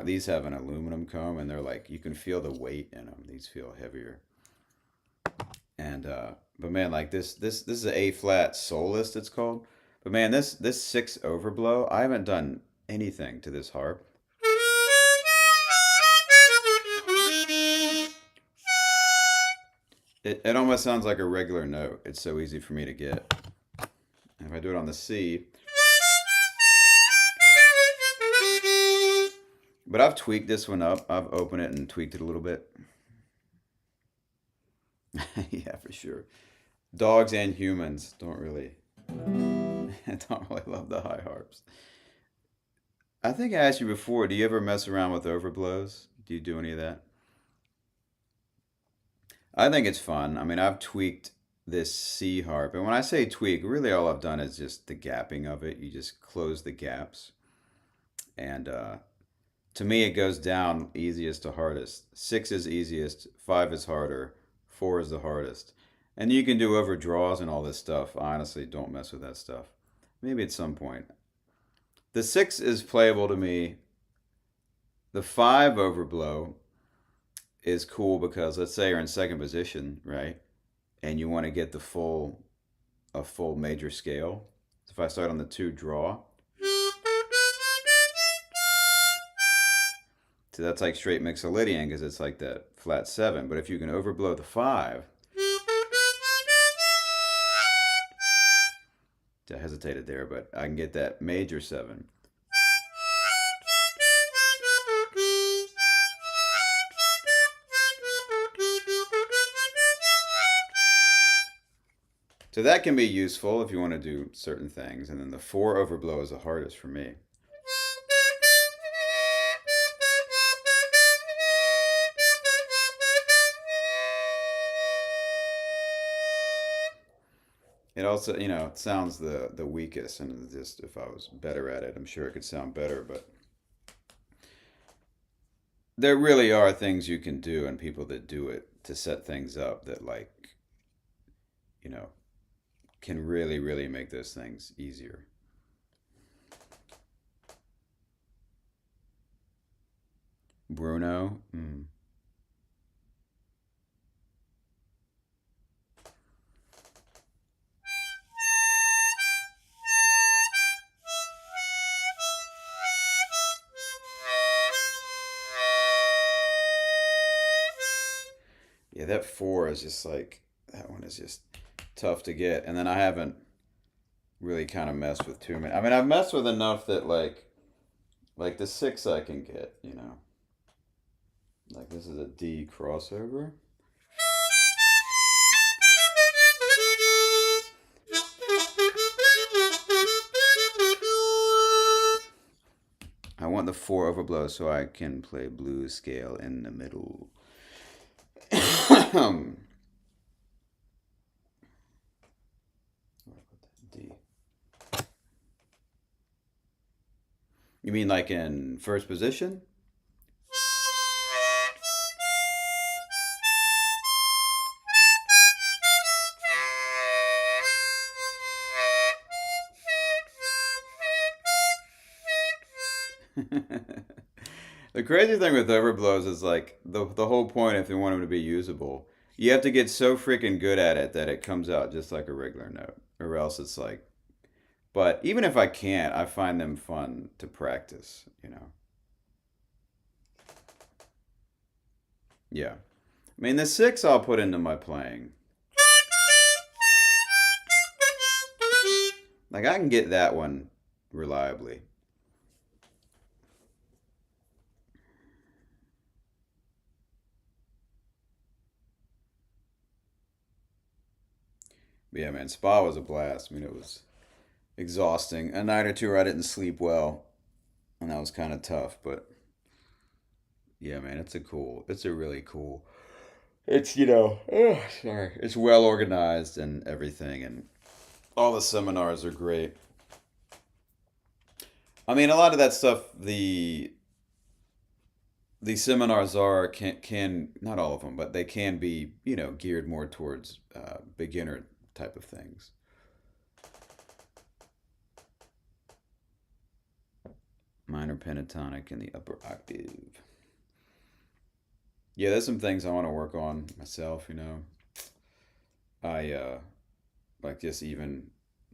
These have an aluminum comb, and they're like, you can feel the weight in them. These feel heavier. And but man, like this is an A flat soloist, it's called. But man, this six overblow, I haven't done anything to this harp. It almost sounds like a regular note. It's so easy for me to get. And if I do it on the C, but I've tweaked this one up. I've opened it and tweaked it a little bit. Yeah, for sure. Dogs and humans don't really love the high harps. I think I asked you before, do you ever mess around with overblows? Do you do any of that? I think it's fun. I mean, I've tweaked this C harp, and when I say tweak, really all I've done is just the gapping of it. You just close the gaps, and to me, it goes down easiest to hardest. Six is easiest, five is harder, four is the hardest. And you can do overdraws and all this stuff. Honestly, don't mess with that stuff. Maybe at some point. The six is playable to me. The five overblow is cool because let's say you're in second position, right? And you want to get a full major scale. So if I start on the two draw, so that's like straight Mixolydian because it's like that flat seven. But if you can overblow the five, I hesitated there, but I can get that major seven. So that can be useful if you want to do certain things. And then the four overblow is the hardest for me. It also, it sounds the weakest, and just if I was better at it, I'm sure it could sound better. But there really are things you can do, and people that do it to set things up that like, you know, can really, really make those things easier. Bruno, yeah, that four is just like that one is just tough to get, and then I haven't really kind of messed with too many. I mean, I've messed with enough that Like the six I can get, you know. Like this is a D crossover. I want the four overblows so I can play blues scale in the middle. D. You mean like in first position? The crazy thing with overblows is like the whole point if you want them to be usable, you have to get so freaking good at it that it comes out just like a regular note, or else it's like. But even if I can't, I find them fun to practice. You know. Yeah. I mean, the six I'll put into my playing. Like I can get that one reliably. But yeah, man, SPAH was a blast. I mean, it was exhausting. A night or two I didn't sleep well, and that was kind of tough. But yeah, man, it's a really cool. It's sorry, it's well organized and everything, and all the seminars are great. I mean, a lot of that stuff, the seminars are can not all of them, but they can be geared more towards beginner type of things. Minor pentatonic in the upper octave. Yeah, there's some things I want to work on myself. I like just even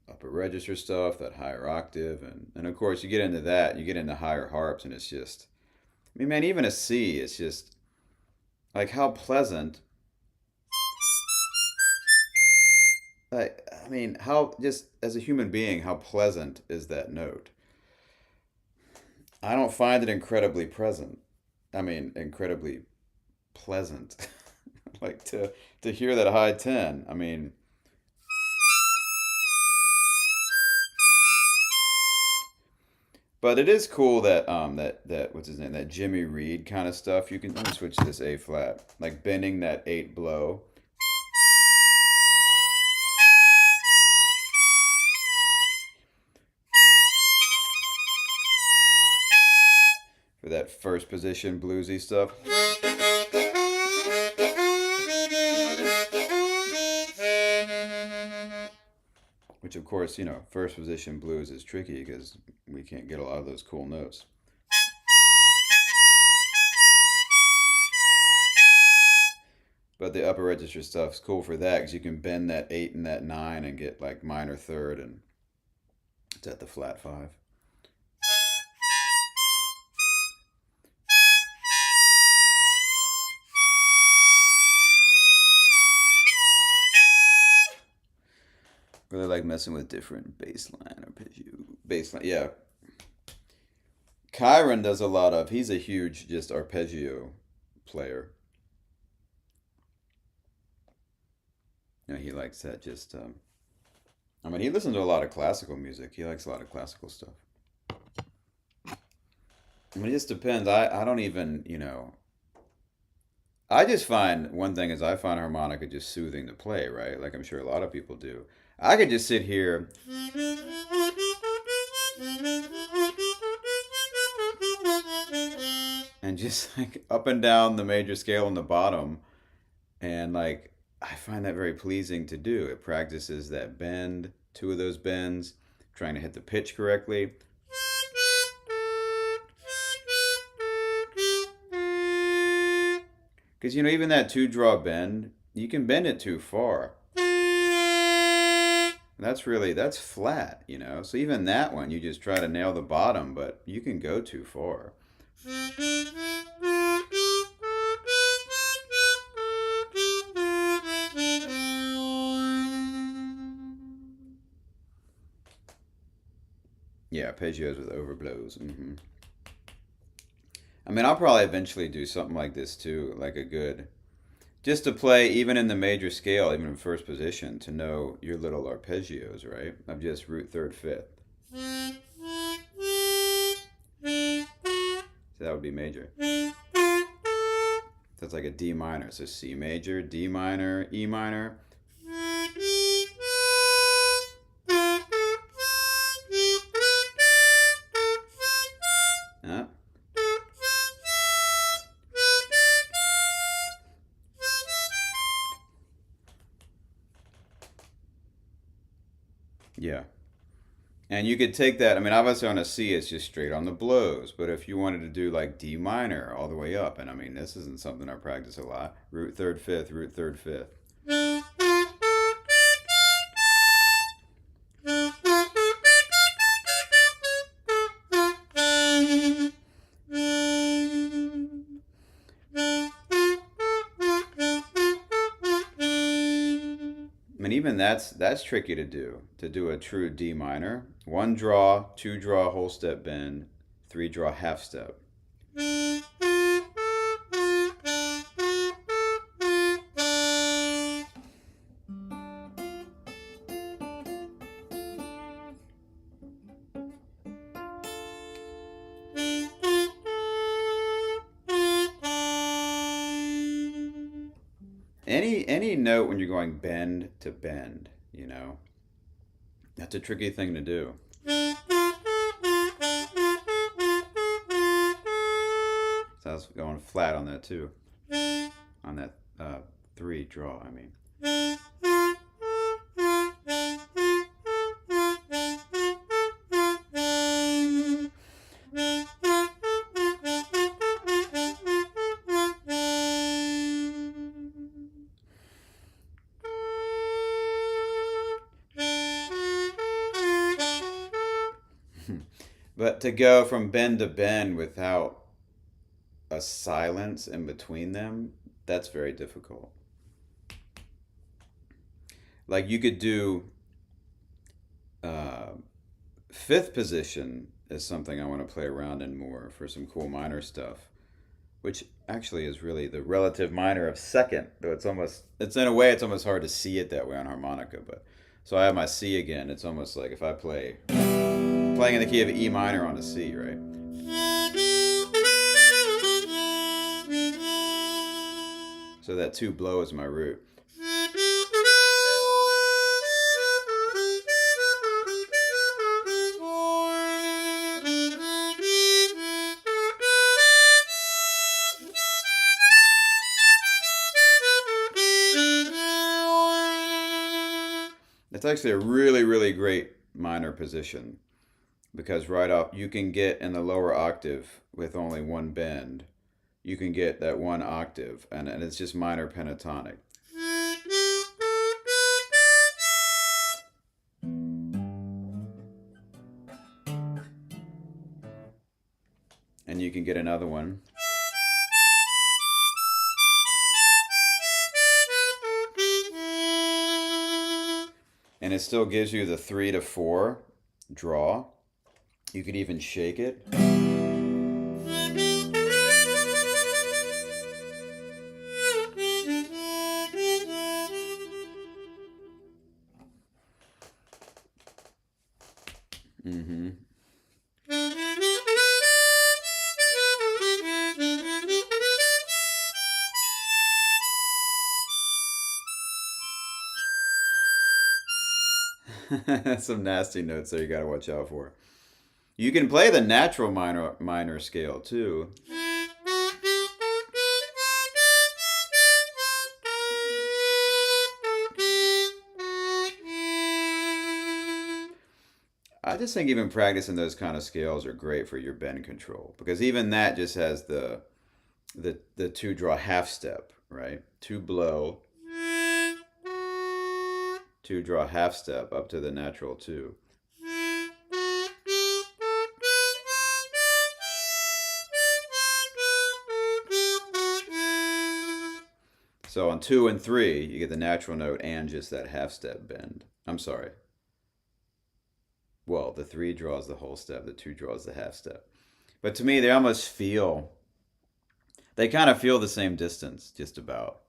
upper register stuff, that higher octave, and of course you get into that, you get into higher harps, and it's just, I mean, man, even a C, it's just like how pleasant. I mean, how just as a human being, how pleasant is that note? I don't find it incredibly present. I mean, incredibly pleasant. Like to hear that high ten. I mean, but it is cool that that what's his name, that Jimmy Reed kind of stuff. You can, let me switch to this A flat, like bending that eight blow for that first position bluesy stuff. Which of course, first position blues is tricky because we can't get a lot of those cool notes. But the upper register stuff's cool for that because you can bend that eight and that nine and get like minor third, and it's at the flat five. Really like messing with different bass line, arpeggio, bass line. Yeah, Kyron does a lot of. He's a huge just arpeggio player. He likes that. Just, I mean, he listens to a lot of classical music. He likes a lot of classical stuff. I mean, it just depends. I don't even, I just find one thing is I find harmonica just soothing to play, right? Like I'm sure a lot of people do. I could just sit here and just like up and down the major scale on the bottom, and like I find that very pleasing to do. It practices that bend, two of those bends, trying to hit the pitch correctly. Because even that two draw bend, you can bend it too far. That's flat. So even that one, you just try to nail the bottom, but you can go too far. Yeah, arpeggios with overblows. I mean, I'll probably eventually do something like this too, like a good, just to play even in the major scale, even in first position, to know your little arpeggios, right? Of just root, third, fifth. So that would be major. That's like a D minor. So C major, D minor, E minor. Huh? Yeah. And you could take that. I mean, obviously on a C, it's just straight on the blows. But if you wanted to do like D minor all the way up, and I mean, this isn't something I practice a lot. Root, third, fifth, root, third, fifth. I mean, even that's tricky to do a true D minor. One draw, two draw, whole step bend, three draw, half step. Any note when you're going bend to bend, that's a tricky thing to do. So I was going flat on that too, on that three draw. I mean. But to go from bend to bend without a silence in between them, that's very difficult. Like you could do uh, fifth position is something I want to play around in more for some cool minor stuff, which actually is really the relative minor of second, though it's in a way it's almost hard to see it that way on harmonica. But so I have my C again. It's almost like if I playing in the key of E minor on a C, right? So that two blow is my root. It's actually a really, really great minor position because right off you can get in the lower octave with only one bend. You can get that one octave, and it's just minor pentatonic. And you can get another one. And it still gives you the 3 to 4 draw. You could even shake it. Mm-hmm. Some nasty notes there you gotta watch out for. You can play the natural minor scale too. I just think even practicing those kind of scales are great for your bend control because even that just has the two draw half step, right? Two blow, two draw half step up to the natural two. So on 2 and 3, you get the natural note and just that half step bend. I'm sorry. Well, the 3 draws the whole step, the 2 draws the half step. But to me, they almost feel They kind of feel the same distance, just about.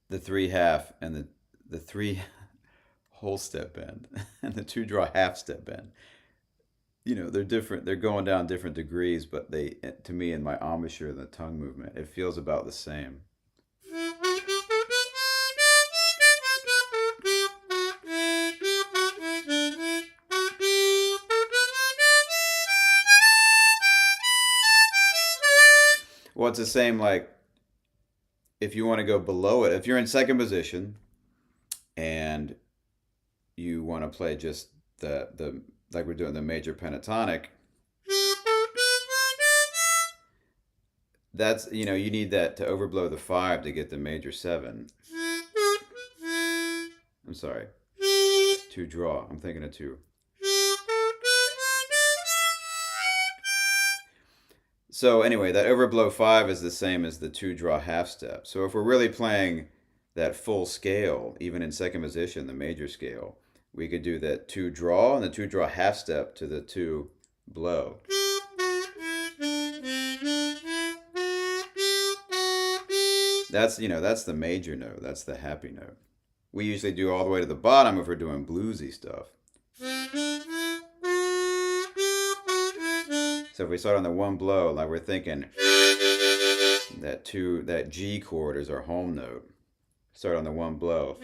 The 3/2 and the 3 whole step bend and the 2 draw half step bend. They're different. They're going down different degrees, but to me, in my embouchure and the tongue movement, it feels about the same. Well, it's the same, like, if you want to go below it, if you're in second position and you want to play just the like we're doing the major pentatonic, that's, you need that to overblow the 5 to get the major 7. I'm sorry. 2 draw. I'm thinking of 2. So anyway, that overblow 5 is the same as the 2 draw half step. So if we're really playing that full scale, even in second position, the major scale, we could do that 2 draw and the 2 draw half step to the 2 blow. That's the major note. That's the happy note. We usually do all the way to the bottom if we're doing bluesy stuff. So if we start on the 1 blow, like we're thinking that G chord is our home note. Start on the 1 blow.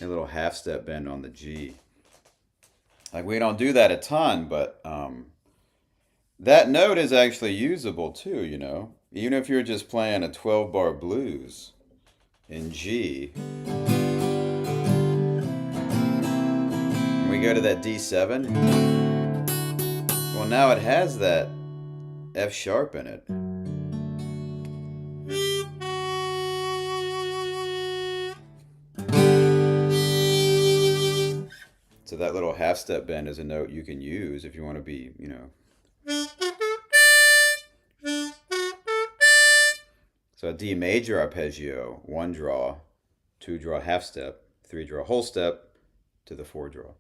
A little half step bend on the G. Like, we don't do that a ton, but that note is actually usable too, Even if you're just playing a 12-bar blues in G. And we go to that D7. Well, now it has that F sharp in it. So that little half step bend is a note you can use if you want to be, So a D major arpeggio, 1 draw, 2 draw half step, 3 draw whole step to the 4 draw.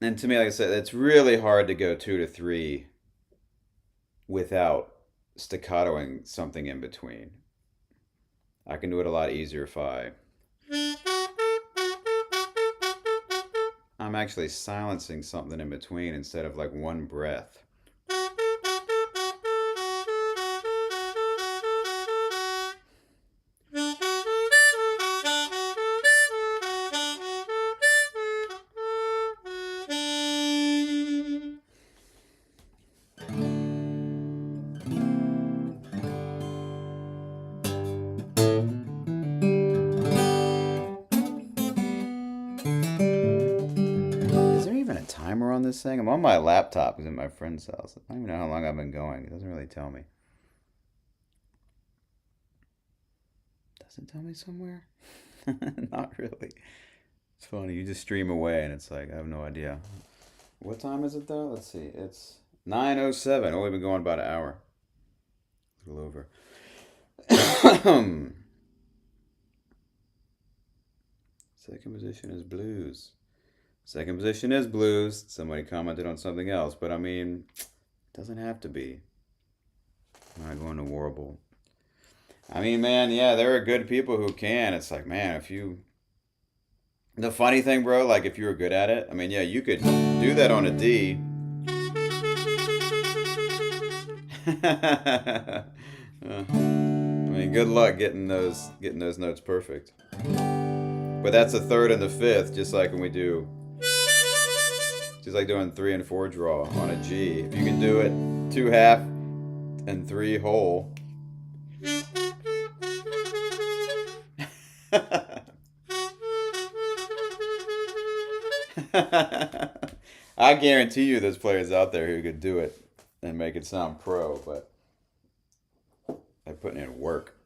And to me, like I said, it's really hard to go 2 to 3 without staccatoing something in between. I can do it a lot easier if I'm actually silencing something in between instead of like one breath. Timer on this thing? I'm on my laptop. It's in my friend's house. I don't even know how long I've been going. It doesn't really tell me. Does it tell me somewhere? Not really. It's funny. You just stream away and it's like, I have no idea. What time is it though? Let's see. It's 9:07. Oh, we've been going about an hour. A little over. Second position is blues. Second position is blues. Somebody commented on something else, but I mean, it doesn't have to be. I'm not going to warble. I mean, man, yeah, there are good people who can. It's like, man, if you... The funny thing, bro, like if you were good at it, I mean, yeah, you could do that on a D. I mean, good luck getting those notes perfect. But that's the 3rd and the 5th, just like when we do... Just like doing 3 and 4 draw on a G. If you can do it 2 half and 3 whole. I guarantee you there's players out there who could do it and make it sound pro, but they're putting in work.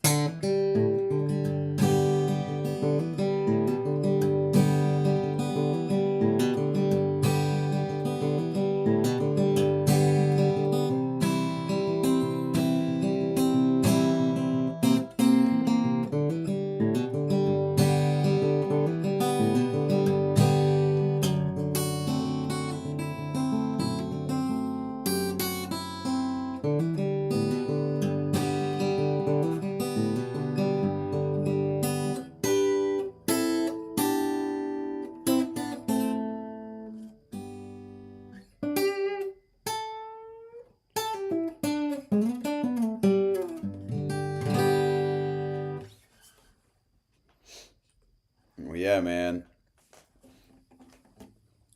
man.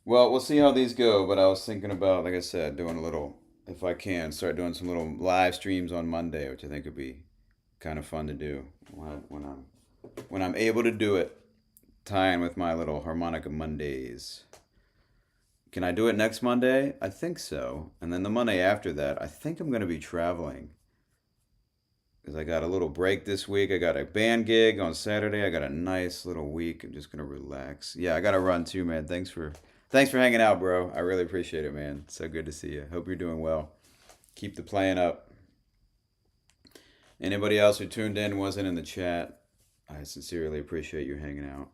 Well, we'll see how these go, but I was thinking about, like I said, doing a little, if I can, start doing some little live streams on Monday, which I think would be kind of fun to do when I'm able to do it, tie in with my little Harmonica Mondays. Can I do it next Monday? I think so. And then the Monday after that, I think I'm going to be traveling because I got a little break this week. I got a band gig on Saturday. I got a nice little week. I'm just gonna relax. Yeah, I got to run too, man. Thanks for hanging out, bro. I really appreciate it, man. So good to see you. Hope you're doing well. Keep the playing up. Anybody else who tuned in wasn't in the chat, I sincerely appreciate you hanging out.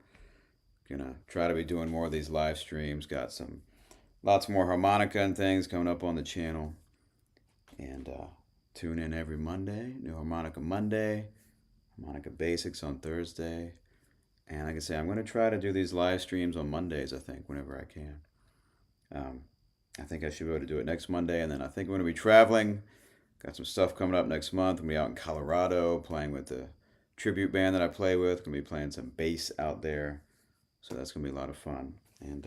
Gonna try to be doing more of these live streams. Got some lots more harmonica and things coming up on the channel. And tune in every Monday. New Harmonica Monday. Harmonica Basics on Thursday. And like I say, I'm going to try to do these live streams on Mondays, I think, whenever I can. I think I should be able to do it next Monday. And then I think I'm going to be traveling. Got some stuff coming up next month. I'm going to be out in Colorado playing with the tribute band that I play with. Going to be playing some bass out there. So that's going to be a lot of fun. And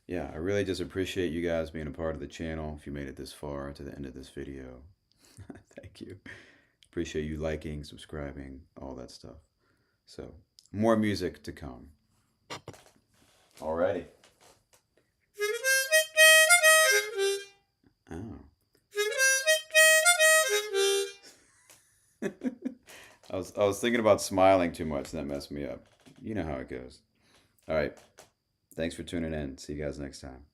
yeah, I really just appreciate you guys being a part of the channel. If you made it this far to the end of this video, thank you. Appreciate you liking, subscribing, all that stuff. So, more music to come. Alrighty. Oh. I was thinking about smiling too much and that messed me up. You know how it goes. All right. Thanks for tuning in. See you guys next time.